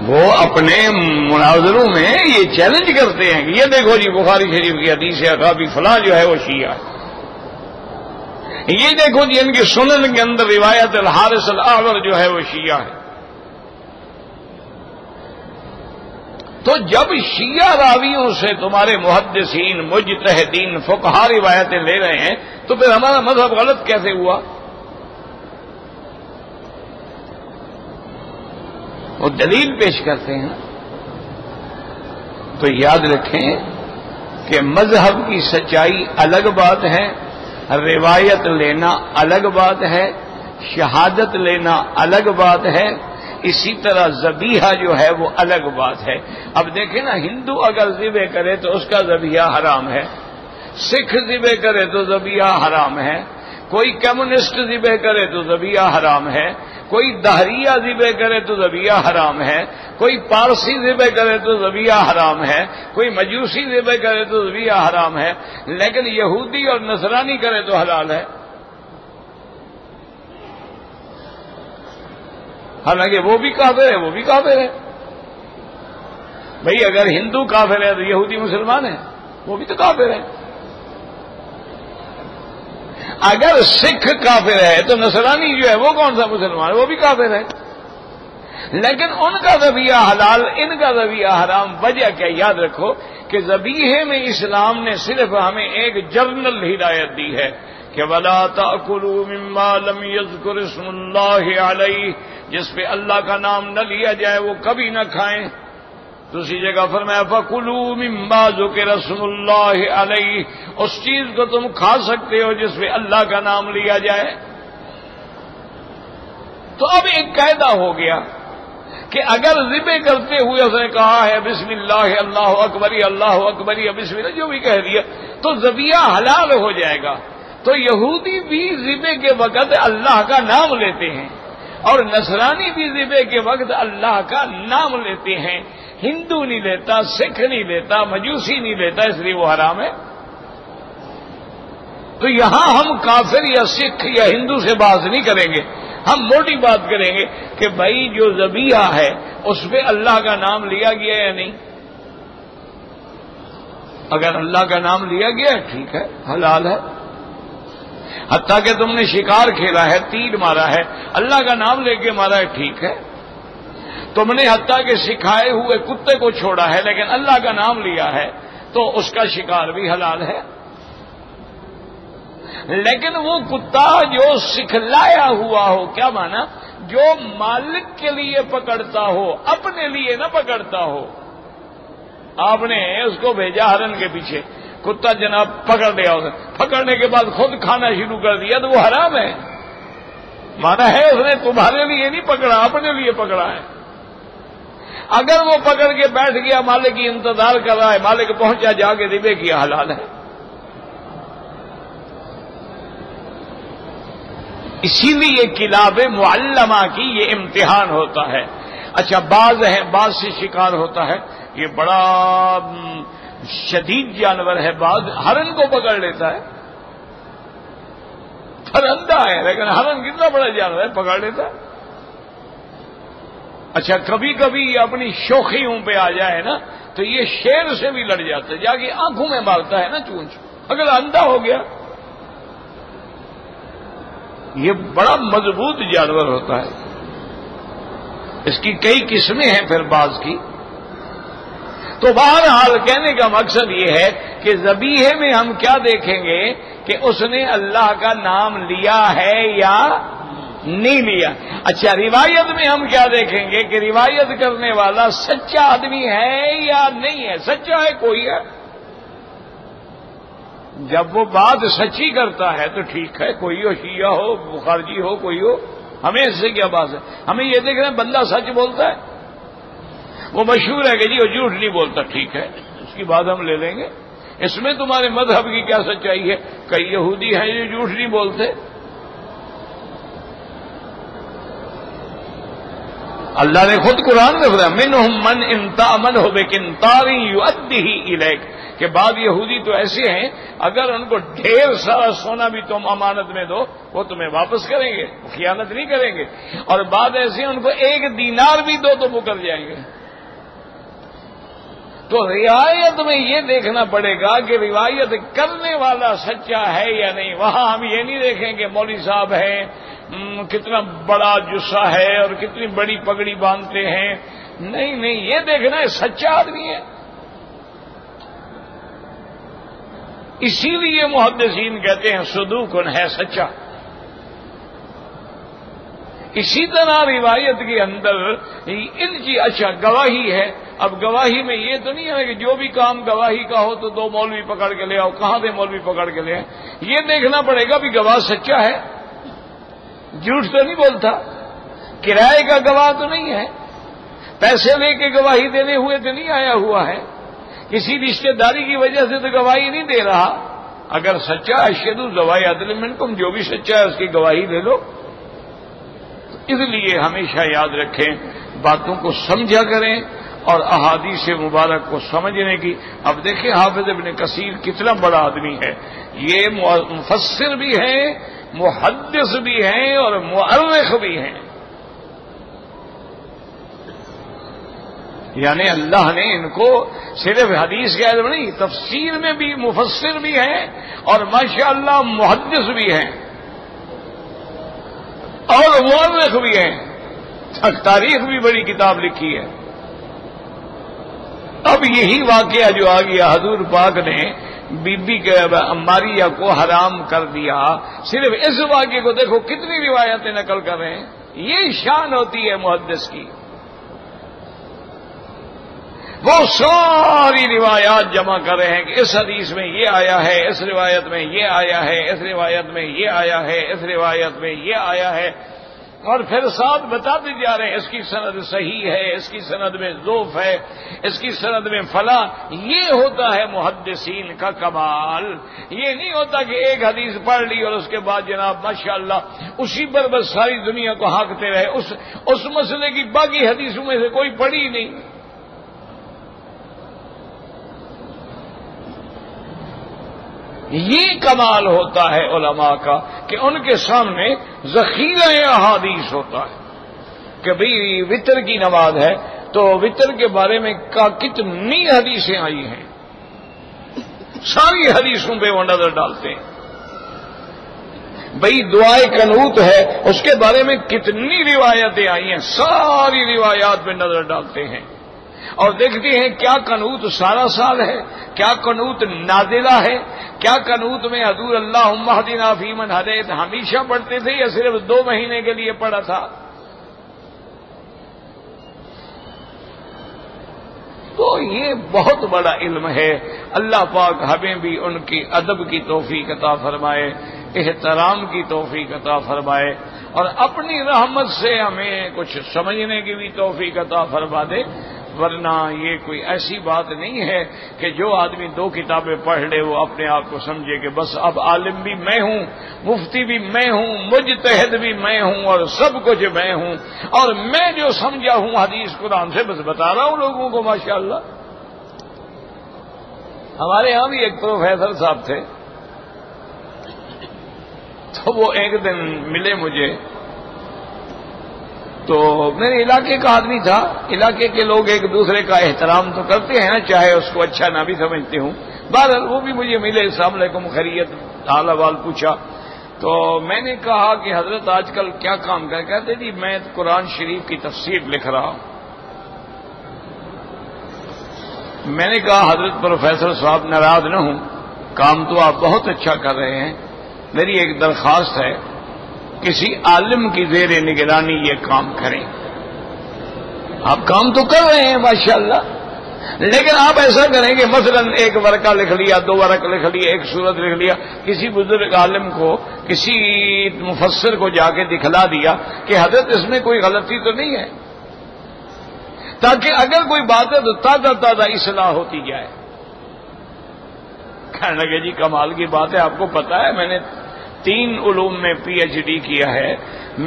وہ اپنے مناظروں میں یہ چیلنج کرتے ہیں کہ یہ دیکھو جی بخاری شریف کی حدیث ہے کافی فلاں جو ہے وہ شیعہ ہے، یہ دیکھو جی ان کی سنن کے اندر روایت الحارث الاعور جو ہے وہ شیعہ ہے. تو جب شیعہ راویوں سے تمہارے محدثین، مجتہدین، فقہا روایتیں لے رہے ہیں تو پھر ہمارا مذہب غلط کیسے ہوا؟ وہ دلیل پیش کرتے ہیں. تو یاد رکھیں کہ مذہب کی سچائی الگ بات ہے، روایت لینا الگ بات ہے، شہادت لینا الگ بات ہے، اسی طرح ذبیحہ جو ہے وہ الگ بات ہے. اب دیکھیں نا، ہندو اگر ذبح کرے تو اس کا ذبیحہ حرام ہے، سکھ ذبح کرے تو ذبیحہ حرام ہے، کوئی کمیونسٹ ذبح کرے تو ذبیحہ حرام ہے، کوئی دہریہ ذبح کرے تو ذبیحہ حرام ہے، کوئی پارسی ذبح کرے تو ذبیحہ حرام ہے، کوئی مجوسی ذبح کرے تو ذبیحہ حرام ہے، لیکن یہودی اور نصرانی کرے تو حلال ہے. حالانکہ وہ بھی کافر ہے، وہ بھی کافر ہے. بھئی اگر ہندو کافر ہے تو یہودی مسلمان ہے، وہ بھی تو کافر ہے. اگر سکھ کافر ہے تو نصرانی جو ہے وہ کون سا مسلمان ہے؟ وہ بھی کافر ہے. لیکن ان کا ذبیحہ حلال، ان کا ذبیحہ حرام. وجہ کیا؟ یاد رکھو کہ ذبیحے میں اسلام نے صرف ہمیں ایک جنرل ہدایت دی ہے کہ وَلَا تَأْكُلُوا مِمَّا لَمْ يَذْكُرِ اسْمُ اللَّهِ عَلَيْهِ، جس پہ اللہ کا نام نہ لیا جائے وہ کبھی نہ کھائیں. دوسری جگہ فرمایا فَكُلُوا مِمَّا ذُكِرَ اسْمُ اللَّهِ عَلَيْهِ، اس چیز کو تم کھا سکتے ہو جس پہ اللہ کا نام لیا جائے. تو اب ایک قاعدہ ہو گیا کہ اگر ذبح کرتے ہوئے اس نے کہا ہے بسم اللہ اللہ اکبری بسم اللہ جو بھی کہہ دیا تو ذبیحہ حلال ہو جائے گا. تو یہودی بھی ذبح کے وقت اللہ کا نام لیتے ہیں اور نصرانی بھی ذبح کے وقت اللہ کا نام لیتے ہیں. ہندو نہیں لیتا، سکھ نہیں لیتا، مجوسی نہیں لیتا، اس لیے وہ حرام ہے. تو یہاں ہم کافر یا سکھ یا ہندو سے بات نہیں کریں گے، ہم موٹی بات کریں گے کہ بھائی جو ذبیحہ ہے اس پہ اللہ کا نام لیا گیا یا نہیں. اگر اللہ کا نام لیا گیا ہے ٹھیک ہے، حلال ہے. حتیٰ کہ تم نے شکار کھیلا ہے، تیر مارا ہے، اللہ کا نام لے کے مارا ہے ٹھیک ہے. تم نے حتیٰ کہ سکھائے ہوئے کتے کو چھوڑا ہے لیکن اللہ کا نام لیا ہے تو اس کا شکار بھی حلال ہے. لیکن وہ کتا جو سکھلایا ہوا ہو، کیا مانا؟ جو مالک کے لیے پکڑتا ہو، اپنے لیے نہ پکڑتا ہو. آپ نے اس کو بھیجا ہرن کے پیچھے، کتا جناب پکڑ لیا، پکڑنے کے بعد خود کھانا شروع کر دیا تو وہ حرام ہے. مانا ہے اس نے تمہارے لیے نہیں پکڑا، اپنے لیے پکڑا ہے. اگر وہ پکڑ کے بیٹھ گیا، مالک کی انتظار کر رہا ہے، مالک پہنچا، جا کے ذبح کیا، حلال ہے. اسی لیے کلاب معلمہ کی یہ امتحان ہوتا ہے. اچھا بعض سے شکار ہوتا ہے، یہ بڑا شدید جانور ہے، بعض ہرن کو پکڑ لیتا ہے. پرندہ ہے لیکن ہرن کتنا بڑا جانور ہے، پکڑ لیتا ہے. اچھا کبھی کبھی یہ اپنی شوخیوں پہ آ جائے نا تو یہ شیر سے بھی لڑ جاتا ہے، جا کے آنکھوں میں مارتا ہے نا چونچ، اگر اندھا ہو گیا. یہ بڑا مضبوط جانور ہوتا ہے. اس کی کئی قسمیں ہیں پھر بعض کی. تو بہرحال کہنے کا مقصد یہ ہے کہ ذبیحے میں ہم کیا دیکھیں گے کہ اس نے اللہ کا نام لیا ہے یا نہیں لیا. اچھا روایت میں ہم کیا دیکھیں گے کہ روایت کرنے والا سچا آدمی ہے یا نہیں ہے. سچا ہے کوئی ہے، جب وہ بات سچی کرتا ہے تو ٹھیک ہے، کوئی ہو، شیعہ ہو، بخارجی ہو، کوئی ہو، ہمیں اس سے کیا بات ہے. ہمیں یہ دیکھ رہے ہیں بندہ سچ بولتا ہے، وہ مشہور ہے کہ جی وہ جھوٹ نہیں بولتا، ٹھیک ہے اس کی بات ہم لے لیں گے. اس میں تمہارے مذہب کی کیا سچائی ہے؟ کئی یہودی ہیں جو جھوٹ نہیں بولتے. اللہ نے خود قرآن میں فرمایا منہم من ان تأمنہ بقنطار یؤدیہ الیک، کہ بعض یہودی تو ایسے ہیں اگر ان کو ڈھیر سارا سونا بھی تم امانت میں دو وہ تمہیں واپس کریں گے، خیانت نہیں کریں گے. اور بعض ایسے ہیں ان کو 1 دینار بھی دو تو مکر جائیں گے. تو روایت میں یہ دیکھنا پڑے گا کہ روایت کرنے والا سچا ہے یا نہیں. وہاں ہم یہ نہیں دیکھیں کہ مولوی صاحب ہیں، کتنا بڑا جسہ ہے اور کتنی بڑی پگڑی باندھتے ہیں. نہیں، یہ دیکھنا ہے سچا آدمی ہے. اسی لیے محدثین کہتے ہیں صدوقن ہے، سچا. اسی طرح روایت کے اندر ان کی اچھا گواہی ہے. اب گواہی میں یہ تو نہیں ہے کہ جو بھی کام گواہی کا ہو تو 2 مولوی پکڑ کے لے آؤ. کہاں سے مولوی پکڑ کے لے آئے؟ یہ دیکھنا پڑے گا بھی گواہ سچا ہے، جھوٹ تو نہیں بولتا، کرائے کا گواہ تو نہیں ہے، پیسے لے کے گواہی دینے ہوئے تو نہیں آیا ہوا ہے، کسی رشتہ داری کی وجہ سے تو گواہی نہیں دے رہا. اگر سچا اشہدوا ذوی عدل منکم، جو بھی سچا ہے اس کی گواہی لے لو. اس لیے ہمیشہ یاد رکھیں، باتوں کو سمجھا کریں اور احادیث مبارک کو سمجھنے کی. اب دیکھیں حافظ ابن کثیر کتنا بڑا آدمی ہے، یہ مفسر بھی ہیں، محدث بھی ہیں اور مؤرخ بھی ہیں. یعنی اللہ نے ان کو صرف حدیث کے علم نہیں، تفسیر میں بھی مفسر بھی ہیں اور ماشاءاللہ محدث بھی ہیں اور مؤرخ بھی ہیں. تاریخ بھی بڑی کتاب لکھی ہے. اب یہی واقعہ جو آ گیا، حضور پاک نے بی بی کے ماریہ کو حرام کر دیا. صرف اس واقعے کو دیکھو کتنی روایتیں نقل کر رہے ہیں. یہ شان ہوتی ہے محدث کی. وہ ساری روایات جمع کر رہے ہیں کہ اس حدیث میں یہ آیا ہے، اس روایت میں یہ آیا ہے، اس روایت میں یہ آیا ہے، اس روایت میں یہ آیا ہے. اور پھر ساتھ بتاتے جا رہے ہیں اس کی سند صحیح ہے، اس کی سند میں ضعف ہے، اس کی سند میں فلاں. یہ ہوتا ہے محدثین کا کمال. یہ نہیں ہوتا کہ ایک حدیث پڑھ لی اور اس کے بعد جناب ماشاءاللہ اسی پر بس ساری دنیا کو ہانکتے رہے، اس مسئلے کی باقی حدیثوں میں سے کوئی پڑھی نہیں. یہ کمال ہوتا ہے علماء کا کہ ان کے سامنے ذخیرہ احادیث ہوتا ہے کہ بھئی وتر کی نماز ہے تو وتر کے بارے میں کتنی حدیثیں آئی ہیں، ساری حدیثوں پہ وہ نظر ڈالتے ہیں. بھئی دعائے قنوت ہے اس کے بارے میں کتنی روایتیں آئی ہیں، ساری روایات پہ نظر ڈالتے ہیں اور دیکھتے ہیں کیا قنوت سارا سال ہے، کیا قنوت نازلہ ہے، کیا قنوت میں حضور اللہم اہدنا فیمن ہدیت ہمیشہ پڑھتے تھے یا صرف 2 مہینے کے لیے پڑھا تھا. تو یہ بہت بڑا علم ہے. اللہ پاک ہمیں بھی ان کی ادب کی توفیق عطا فرمائے، احترام کی توفیق عطا فرمائے اور اپنی رحمت سے ہمیں کچھ سمجھنے کی بھی توفیق عطا فرما دے. ورنہ یہ کوئی ایسی بات نہیں ہے کہ جو آدمی 2 کتابیں پڑھ لے وہ اپنے آپ کو سمجھے کہ بس اب عالم بھی میں ہوں، مفتی بھی میں ہوں، مجتہد بھی میں ہوں اور سب کچھ میں ہوں اور میں جو سمجھا ہوں حدیث قرآن سے بس بتا رہا ہوں لوگوں کو. ماشاءاللہ ہمارے ہاں بھی ایک پروفیسر صاحب تھے تو وہ ایک دن ملے مجھے. تو میرے علاقے کا آدمی تھا. علاقے کے لوگ ایک دوسرے کا احترام تو کرتے ہیں نا، چاہے اس کو اچھا نہ بھی سمجھتے ہوں. بہرحال وہ بھی مجھے ملے، السلام علیکم، خیریت، حال احوال پوچھا. تو میں نے کہا کہ حضرت آج کل کیا کام کر؟ کہتے جی میں قرآن شریف کی تفسیر لکھ رہا ہوں. میں نے کہا حضرت پروفیسر صاحب ناراض نہ ہوں، کام تو آپ بہت اچھا کر رہے ہیں، میری ایک درخواست ہے کسی عالم کی زیر نگرانی یہ کام کریں. آپ کام تو کر رہے ہیں ماشاءاللہ، لیکن آپ ایسا کریں کہ مثلا 1 ورقہ لکھ لیا، 2 ورق لکھ لیا، 1 سورت لکھ لیا، کسی بزرگ عالم کو، کسی مفسر کو جا کے دکھلا دیا کہ حضرت اس میں کوئی غلطی تو نہیں ہے، تاکہ اگر کوئی بات ہے تو تازہ اصلاح ہوتی جائے. کہنے لگے جی کمال کی بات ہے، آپ کو پتا ہے میں نے 3 علوم میں PhD کیا ہے،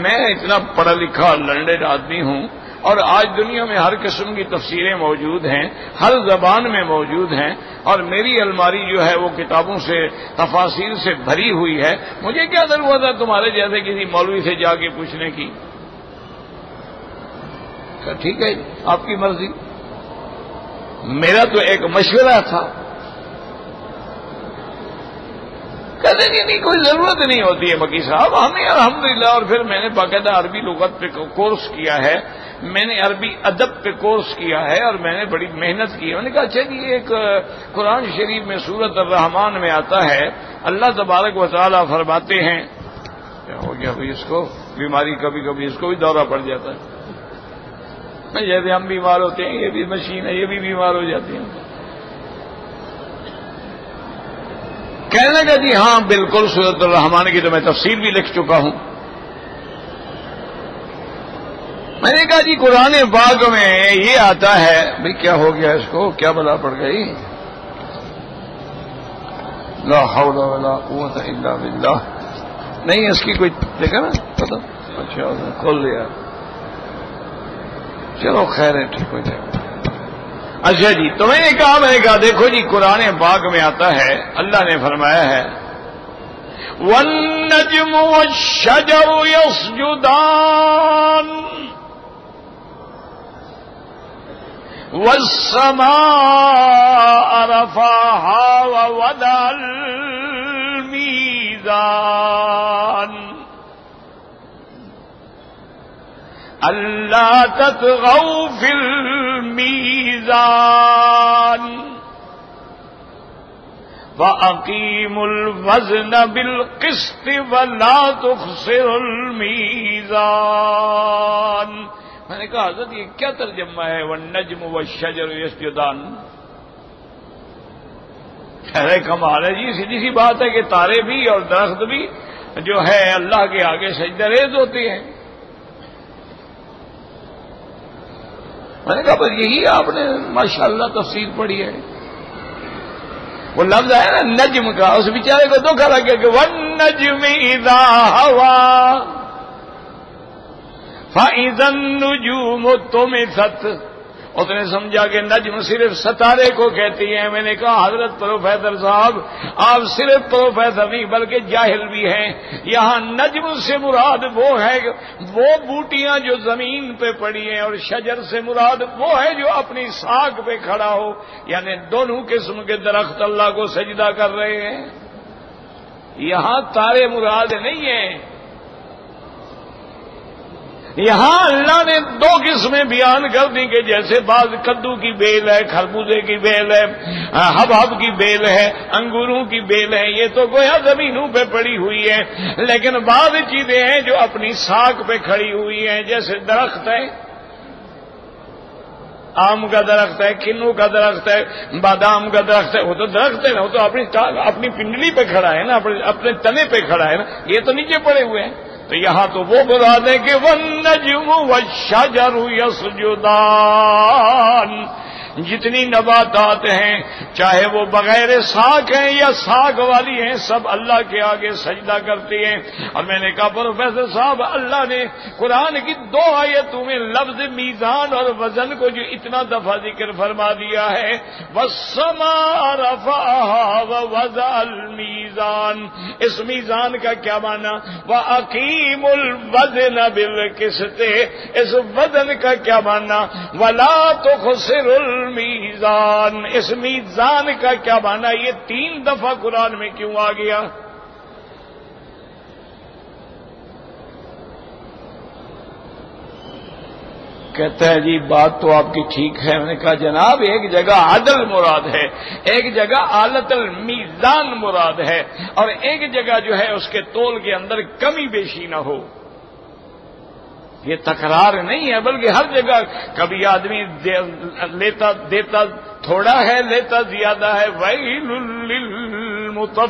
میں اتنا پڑھا لکھا لرنڈ آدمی ہوں اور آج دنیا میں ہر قسم کی تفسیریں موجود ہیں، ہر زبان میں موجود ہیں اور میری الماری جو ہے وہ کتابوں سے، تفاسیر سے بھری ہوئی ہے. مجھے کیا ضرورت ہے تمہارے جیسے کسی مولوی سے جا کے پوچھنے کی؟ ٹھیک ہے آپ کی مرضی. میرا تو ایک مشورہ تھا. کہتے ہیں نہیں کوئی ضرورت نہیں ہوتی ہے مکی صاحب، ہمیں الحمدللہ. اور پھر میں نے باقاعدہ عربی لغت پہ کورس کیا ہے، میں نے عربی ادب پہ کورس کیا ہے اور میں نے بڑی محنت کی. میں نے کہا اچھا جی ایک قرآن شریف میں سورۃ الرحمن میں آتا ہے اللہ تبارک و تعالیٰ فرماتے ہیں، کیا ہو گیا بھائی اس کو بیماری، کبھی کبھی اس کو بھی دورہ پڑ جاتا ہے. جیسے ہم بیمار ہوتے ہیں یہ بھی مشین ہے، یہ بھی بیمار ہو جاتے ہیں. کہنے لگا جی ہاں بالکل سورۃ الرحمن کی تو میں تفسیر بھی لکھ چکا ہوں. میں نے کہا جی قرآن پاک میں یہ آتا ہے، بھئی کیا ہو گیا اس کو، کیا بلا پڑ گئی؟ لا حول ولا قوت الا باللہ. نہیں اس کی کوئی دیکھا نا پتا، اچھا کھول لیا، چلو خیر ہے ٹھیک ہو جائے. اچھا جی تو میں نے کہا دیکھو جی قرآن پاک میں آتا ہے اللہ نے فرمایا ہے وَالنَّجْمُ وَالشَّجَرُ يَسْجُدَانِ وَالسَّمَاءَ رَفَعَهَا وَوَضَعَ الْمِيزَانَ اللہ تطغوا فی المیزان وَأَقِيمُوا الْوَزْنَ بِالْقِسْطِ وَلَا تُخْسِرُوا الْمِيزَانَ. میں نے کہا حضرت یہ کیا ترجمہ ہے وَالنَّجْمُ وَالشَّجَرُ يَسْجُدَانِ؟ ارے کمال ہے جی، سیدھی سی بات ہے کہ تارے بھی اور درخت بھی جو ہے اللہ کے آگے سجدہ ریز ہوتے ہیں. میں نے کہا بس یہی آپ نے ماشاءاللہ تفسیر پڑھی ہے. وہ لفظ ہے نا نجم کا، اس بیچارے کو دکھ لگ گیا کہ وَالنَّجْمِ إِذَا هَوَىٰ فَإِذَا النُّجُومُ طُمِسَتْ. اس نے سمجھا کہ نجم صرف ستارے کو کہتی ہیں. میں نے کہا حضرت پروفیسر صاحب آپ صرف پروفیسر نہیں بلکہ جاہل بھی ہیں. یہاں نجم سے مراد وہ ہے وہ بوٹیاں جو زمین پہ پڑی ہیں، اور شجر سے مراد وہ ہے جو اپنی ساکھ پہ کھڑا ہو. یعنی دونوں قسم کے درخت اللہ کو سجدہ کر رہے ہیں. یہاں تارے مراد نہیں ہیں. یہاں اللہ نے دو قسمیں بیان کر دی کہ جیسے بعض کدو کی بیل ہے، خربوزے کی بیل ہے، حبحب کی بیل ہے، انگوروں کی بیل ہے، یہ تو گویا زمینوں پہ پڑی ہوئی ہے. لیکن بعض چیزیں ہیں جو اپنی ساکھ پہ کھڑی ہوئی ہیں، جیسے درخت ہے، آم کا درخت ہے، کنو کا درخت ہے، بادام کا درخت ہے. وہ تو درخت ہے نا، وہ تو اپنی پنڈلی پہ کھڑا ہے نا، اپنے تنے پہ کھڑا ہے نا. یہ تو نیچے پڑے ہوئے ہیں. تو یہاں تو وہ مراد ہے کہ وَالنَّجْمُ وَالشَّجَرُ يَسْجُدَانِ. جتنی نباتات ہیں چاہے وہ بغیر ساکھ ہیں یا ساکھ والی ہیں، سب اللہ کے آگے سجدہ کرتی ہیں. اور میں نے کہا پروفیسر صاحب اللہ نے قرآن کی 2 آیتوں میں لفظ میزان اور وزن کو جو اتنا دفعہ ذکر فرما دیا ہے، وَالسَّمَاءَ رَفَعَهَا وَوَضَعَ الْمِيزَانَ. اس میزان کا کیا معنی؟ وَأَقِيمُوا الْوَزْنَ بِالْقِسْطِ. اس وزن کا کیا معنی؟ وَلَا تُخْسِرُوا المیزان. اس میزان کا کیا معنی؟ یہ 3 دفعہ قرآن میں کیوں آ گیا؟ کہتا ہے جی بات تو آپ کی ٹھیک ہے. میں نے کہا جناب ایک جگہ عدل مراد ہے، ایک جگہ آلت المیزان مراد ہے، اور ایک جگہ جو ہے اس کے تول کے اندر کمی بیشی نہ ہو. یہ تکرار نہیں ہے بلکہ ہر جگہ کبھی آدمی دیتا تھوڑا ہے، لیتا زیادہ ہے. وَيْلٌ لِّلْمُطَفِّفِينَ.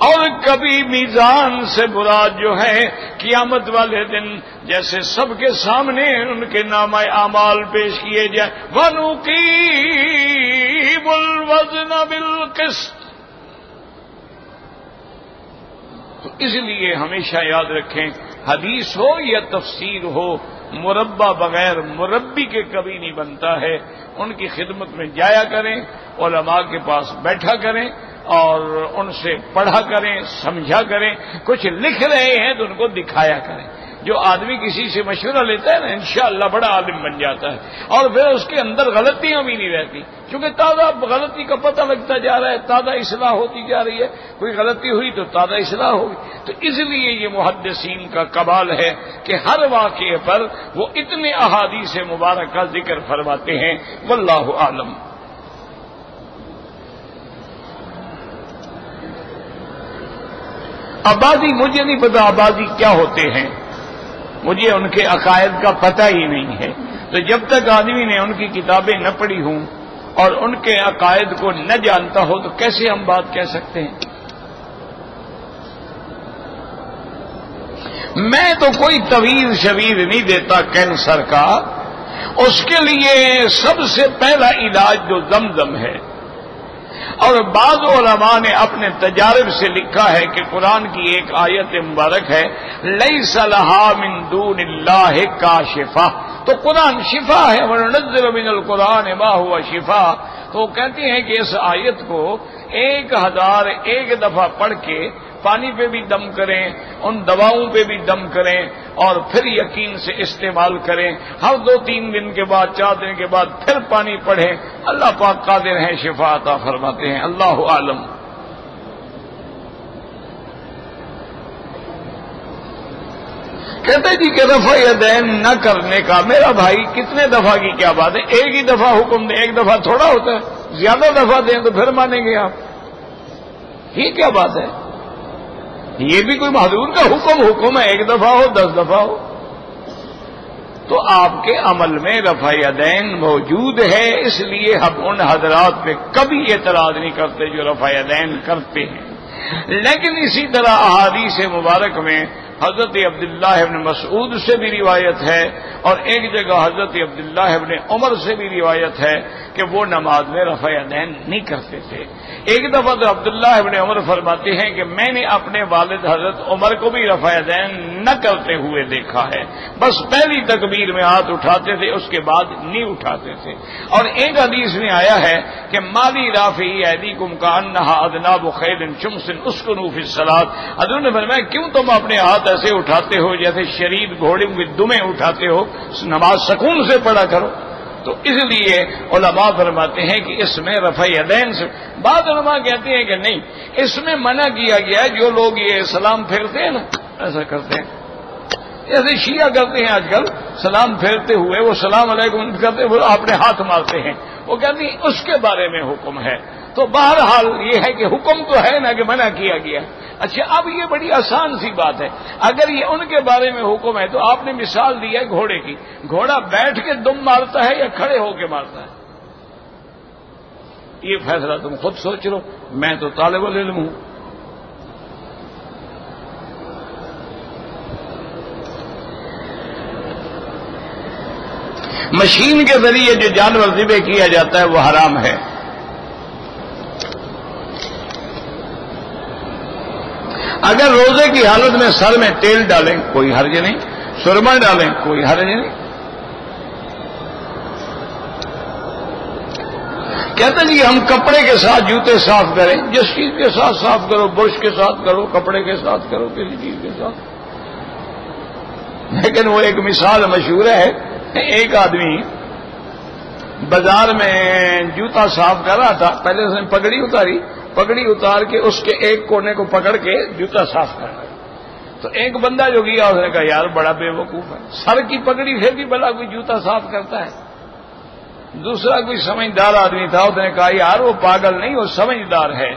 اور کبھی میزان سے مراد جو ہے قیامت والے دن جیسے سب کے سامنے ان کے نامہ اعمال پیش کیے جائیں. وَنُقِيمُ الْوَزْنَ بِالْقِسْطِ. تو اس لیے ہمیشہ یاد رکھیں حدیث ہو یا تفسیر ہو، مربع بغیر مربی کے کبھی نہیں بنتا ہے. ان کی خدمت میں جایا کریں، علماء کے پاس بیٹھا کریں اور ان سے پڑھا کریں، سمجھا کریں. کچھ لکھ رہے ہیں تو ان کو دکھایا کریں. جو آدمی کسی سے مشورہ لیتا ہے نا انشاءاللہ بڑا عالم بن جاتا ہے، اور پھر اس کے اندر غلطیاں بھی نہیں رہتی، کیونکہ تازہ غلطی کا پتہ لگتا جا رہا ہے، تازہ اصلاح ہوتی جا رہی ہے. کوئی غلطی ہوئی تو تازہ اصلاح ہوگی. تو اس لیے یہ محدثین کا کمال ہے کہ ہر واقعے پر وہ اتنے احادیث مبارک کا ذکر فرماتے ہیں. واللہ اعلم. آبادی مجھے نہیں پتا آبادی کیا ہوتے ہیں، مجھے ان کے عقائد کا پتہ ہی نہیں ہے. تو جب تک آدمی نے ان کی کتابیں نہ پڑھی ہوں اور ان کے عقائد کو نہ جانتا ہو تو کیسے ہم بات کہہ سکتے ہیں؟ میں تو کوئی طویل شویر نہیں دیتا کینسر کا. اس کے لیے سب سے پہلا علاج جو زمزم ہے. اور بعض علماء نے اپنے تجارب سے لکھا ہے کہ قرآن کی ایک آیت مبارک ہے لیس لہا من دون اللہ کاشفہ. تو قرآن شفا ہے، وننزل من القرآن ما هو شفا. تو وہ کہتے ہیں کہ اس آیت کو 1001 دفعہ پڑھ کے پانی پہ بھی دم کریں، ان دواؤں پہ بھی دم کریں، اور پھر یقین سے استعمال کریں. ہر 2-3 دن کے بعد 4 دن کے بعد پھر پانی پڑھیں. اللہ پاک قادر ہیں شفا عطا فرماتے ہیں. اللہ عالم. کہتے جی کہ رفع یدین نہ کرنے کا میرا بھائی کتنے دفعہ کی کیا بات ہے؟ ایک ہی دفعہ حکم دیں، ایک دفعہ تھوڑا ہوتا ہے. زیادہ دفعہ دیں تو پھر مانیں گے آپ. یہ کیا بات ہے؟ یہ بھی کوئی معذور کا حکم ہے، 1 دفعہ ہو 10 دفعہ ہو. تو آپ کے عمل میں رفع یدین موجود ہے، اس لیے ہم ان حضرات پہ کبھی اعتراض نہیں کرتے جو رفع یدین کرتے ہیں. لیکن اسی طرح احادیث مبارک میں حضرت عبداللہ ابن مسعود سے بھی روایت ہے اور ایک جگہ حضرت عبداللہ ابن عمر سے بھی روایت ہے کہ وہ نماز میں رفع یدین نہیں کرتے تھے۔ ایک دفعہ تو عبداللہ ابن عمر فرماتے ہیں کہ میں نے اپنے والد حضرت عمر کو بھی رفع یدین نہ کرتے ہوئے دیکھا ہے، بس پہلی تکبیر میں ہاتھ اٹھاتے تھے، اس کے بعد نہیں اٹھاتے تھے۔ اور ایک حدیث میں آیا ہے کہ مالی رافعی ایدیکم کانہا اذناب خیل شمس اسکنوا فی الصلاۃ، حضور نے فرمایا کیوں تم اپنے ہاتھ ایسے اٹھاتے ہو جیسے شرید گھوڑے کی دمیں اٹھاتے ہو، نماز سکون سے پڑھا کرو۔ تو اس لیے علماء فرماتے ہیں کہ اس میں رفع یدین سے، بعض علماء کہتے ہیں کہ نہیں، اس میں منع کیا گیا ہے۔ جو لوگ یہ سلام پھیرتے ہیں نا، ایسا کرتے ہیں، ایسے شیعہ کرتے ہیں آج کل، سلام پھیرتے ہوئے وہ سلام علیکم کرتے وہ اپنے ہاتھ مارتے ہیں، وہ کہتے ہیں اس کے بارے میں حکم ہے۔ تو بہرحال یہ ہے کہ حکم تو ہے نا کہ منع کیا گیا۔ اچھا، اب یہ بڑی آسان سی بات ہے، اگر یہ ان کے بارے میں حکم ہے تو آپ نے مثال دی ہے گھوڑے کی، گھوڑا بیٹھ کے دم مارتا ہے یا کھڑے ہو کے مارتا ہے؟ یہ فیصلہ تم خود سوچ لو، میں تو طالب العلم ہوں۔ مشین کے ذریعے جو جانور ذبح کیا جاتا ہے وہ حرام ہے۔ اگر روزے کی حالت میں سر میں تیل ڈالیں کوئی حرج نہیں، سرما ڈالیں کوئی حرج نہیں۔ کہتے جی ہم کپڑے کے ساتھ جوتے صاف کریں، جس چیز کے ساتھ صاف کرو، برش کے ساتھ کرو، کپڑے کے ساتھ کرو، کسی چیز کے ساتھ۔ لیکن وہ ایک مثال مشہور ہے، ایک آدمی بازار میں جوتا صاف کر رہا تھا، پہلے اس نے پگڑی اتاری، پگڑی اتار کے اس کے ایک کونے کو پکڑ کے جوتا صاف کر رہا، تو ایک بندہ جو گیا اس نے کہا یار بڑا بے وقوف ہے، سر کی پگڑی پھر بھی بھلا کوئی جوتا صاف کرتا ہے؟ دوسرا کوئی سمجھدار آدمی تھا، اس نے کہا یار وہ پاگل نہیں، وہ سمجھدار ہے،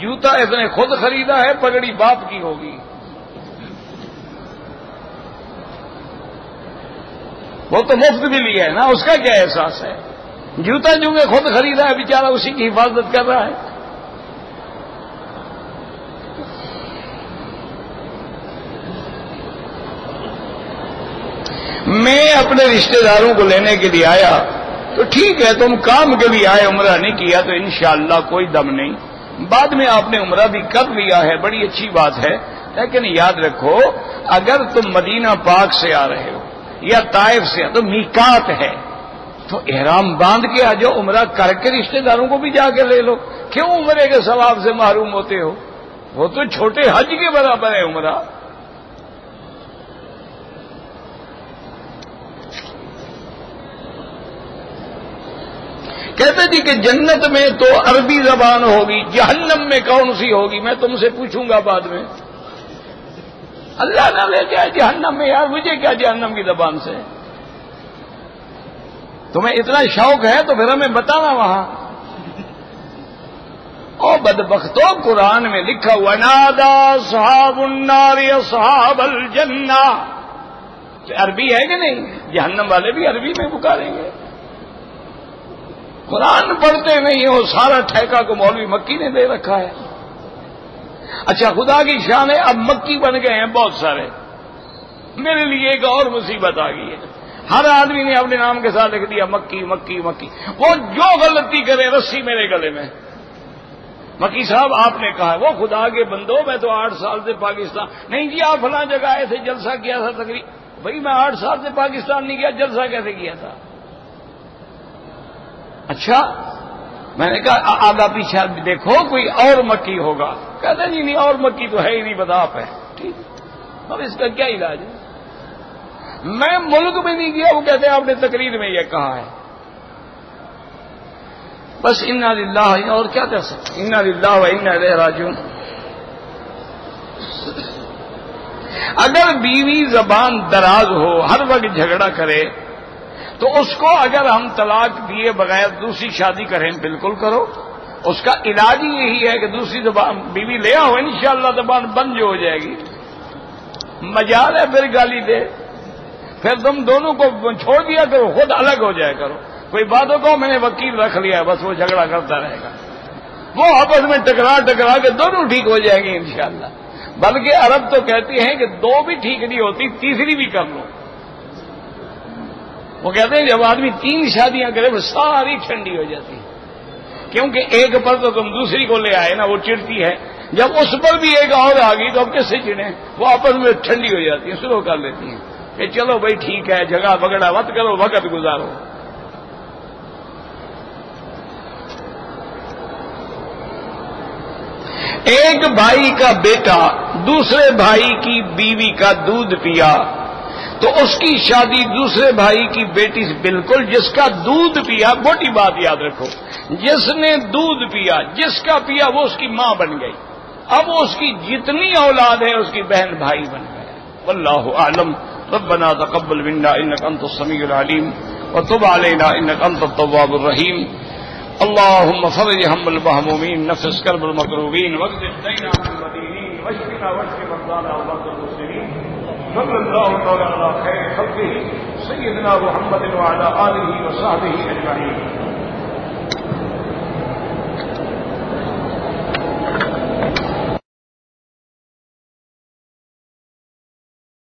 جوتا اس نے خود خریدا ہے، پگڑی باپ کی ہوگی، وہ تو مفت بھی لیا ہے نا، اس کا کیا احساس ہے؟ جوتا جو کہ خود خریدا ہے بیچارہ اسی کی حفاظت کر رہا ہے۔ میں اپنے رشتہ داروں کو لینے کے لیے آیا تو ٹھیک ہے، تم کام کے لیے آئے، عمرہ نہیں کیا تو انشاءاللہ کوئی دم نہیں، بعد میں آپ نے عمرہ بھی کر لیا ہے، بڑی اچھی بات ہے، لیکن یاد رکھو اگر تم مدینہ پاک سے آ رہے ہو یا طائف سے تو میقات ہے، تو احرام باندھ کے آ جاؤ، عمرہ کر کے رشتہ داروں کو بھی جا کے لے لو، کیوں عمرے کے ثواب سے محروم ہوتے ہو؟ وہ تو چھوٹے حج کے برابر ہے عمرہ۔ کہتے جی کہ جنت میں تو عربی زبان ہوگی، جہنم میں کون سی ہوگی؟ میں تم سے پوچھوں گا بعد میں، اللہ نہ لے جائے جہنم میں، یار مجھے کیا جہنم کی زبان سے؟ تمہیں اتنا شوق ہے تو پھر ہمیں بتانا وہاں۔ او بدبختو، قرآن میں لکھا ہوا نادا اصحاب النار اصحاب الجنہ، عربی ہے کہ نہیں؟ جہنم والے بھی عربی میں پکاریں گے، قرآن پڑھتے نہیں ہو، سارا ٹھیکہ کو مولوی مکی نے دے رکھا ہے۔ اچھا خدا کی شان ہے، اب مکی بن گئے ہیں بہت سارے، میرے لیے ایک اور مصیبت آ گئی ہے، ہر آدمی نے اپنے نام کے ساتھ لکھ دیا مکی مکی مکی، وہ جو غلطی کرے رسی میرے گلے میں۔ مکی صاحب آپ نے کہا، وہ خدا کے بندو میں تو 8 سال سے پاکستان نہیں جی، آپ فلاں جگہ آئے تھے جلسہ کیا تھا تقریر، بھائی میں 8 سال سے پاکستان نہیں گیا، جلسہ کیسے کیا تھا؟ اچھا میں نے کہا آگا پیچھے دیکھو کوئی اور مکی ہوگا، کہتے نہیں اور مکی تو ہے ہی نہیں، بتا آپ ہے، ٹھیک، اب اس کا کیا علاج ہے؟ میں ملک میں نہیں گیا، وہ کہتے ہیں آپ نے تقریر میں یہ کہا ہے، بس انا للہ، اور کیا کر سکتے، انا للہ و انا الیہ راجعون۔ اگر بیوی زبان دراز ہو، ہر وقت جھگڑا کرے، تو اس کو اگر ہم طلاق دیے بغیر دوسری شادی کریں بالکل کرو، اس کا علاج ہی یہی ہے کہ دوسری زبان بیوی لے آؤ، انشاءاللہ زبان بند جو ہو جائے گی، مجال ہے پھر گالی دے، پھر تم دونوں کو چھوڑ دیا کرو، خود الگ ہو جائے کرو، کوئی باتوں کو میں نے وکیل رکھ لیا، بس وہ جھگڑا کرتا رہے گا، وہ آپس میں ٹکرا کے دونوں ٹھیک ہو جائیں گے انشاءاللہ۔ بلکہ عرب تو کہتے ہیں کہ دو بھی ٹھیک نہیں ہوتی، تیسری بھی کر لو۔ وہ کہتے ہیں جب آدمی 3 شادیاں کرے وہ ساری ٹھنڈی ہو جاتی ہے، کیونکہ ایک پر تو تم دوسری کو لے آئے نا، وہ چڑتی ہے، جب اس پر بھی ایک اور آ گئی تو اب کس سے چڑھیں؟ وہ آپس میں ٹھنڈی ہو جاتی ہیں، شروع کر لیتی ہیں کہ چلو بھائی ٹھیک ہے، جگہ بگڑا مت کرو، وقت گزارو۔ ایک بھائی کا بیٹا دوسرے بھائی کی بیوی کا دودھ پیا تو اس کی شادی دوسرے بھائی کی بیٹی سے، بالکل جس کا دودھ پیا، موٹی بات یاد رکھو، جس نے دودھ پیا، جس کا پیا وہ اس کی ماں بن گئی، اب اس کی جتنی اولاد ہے اس کی بہن بھائی بن گئے۔ واللہ اعلم۔ ربنا تقبل منا انك انت السميع العليم وتب علينا انك انت التواب الرحيم۔ اللهم فرج هم المهمومين، نفس كرب المكروبين، واقض الدين عن المدينين، واشفنا واشف مرضانا ومرضى المسلمين۔ صلى الله تعالى على خير خلقه سيدنا محمد وعلى آله وصحبه أجمعين۔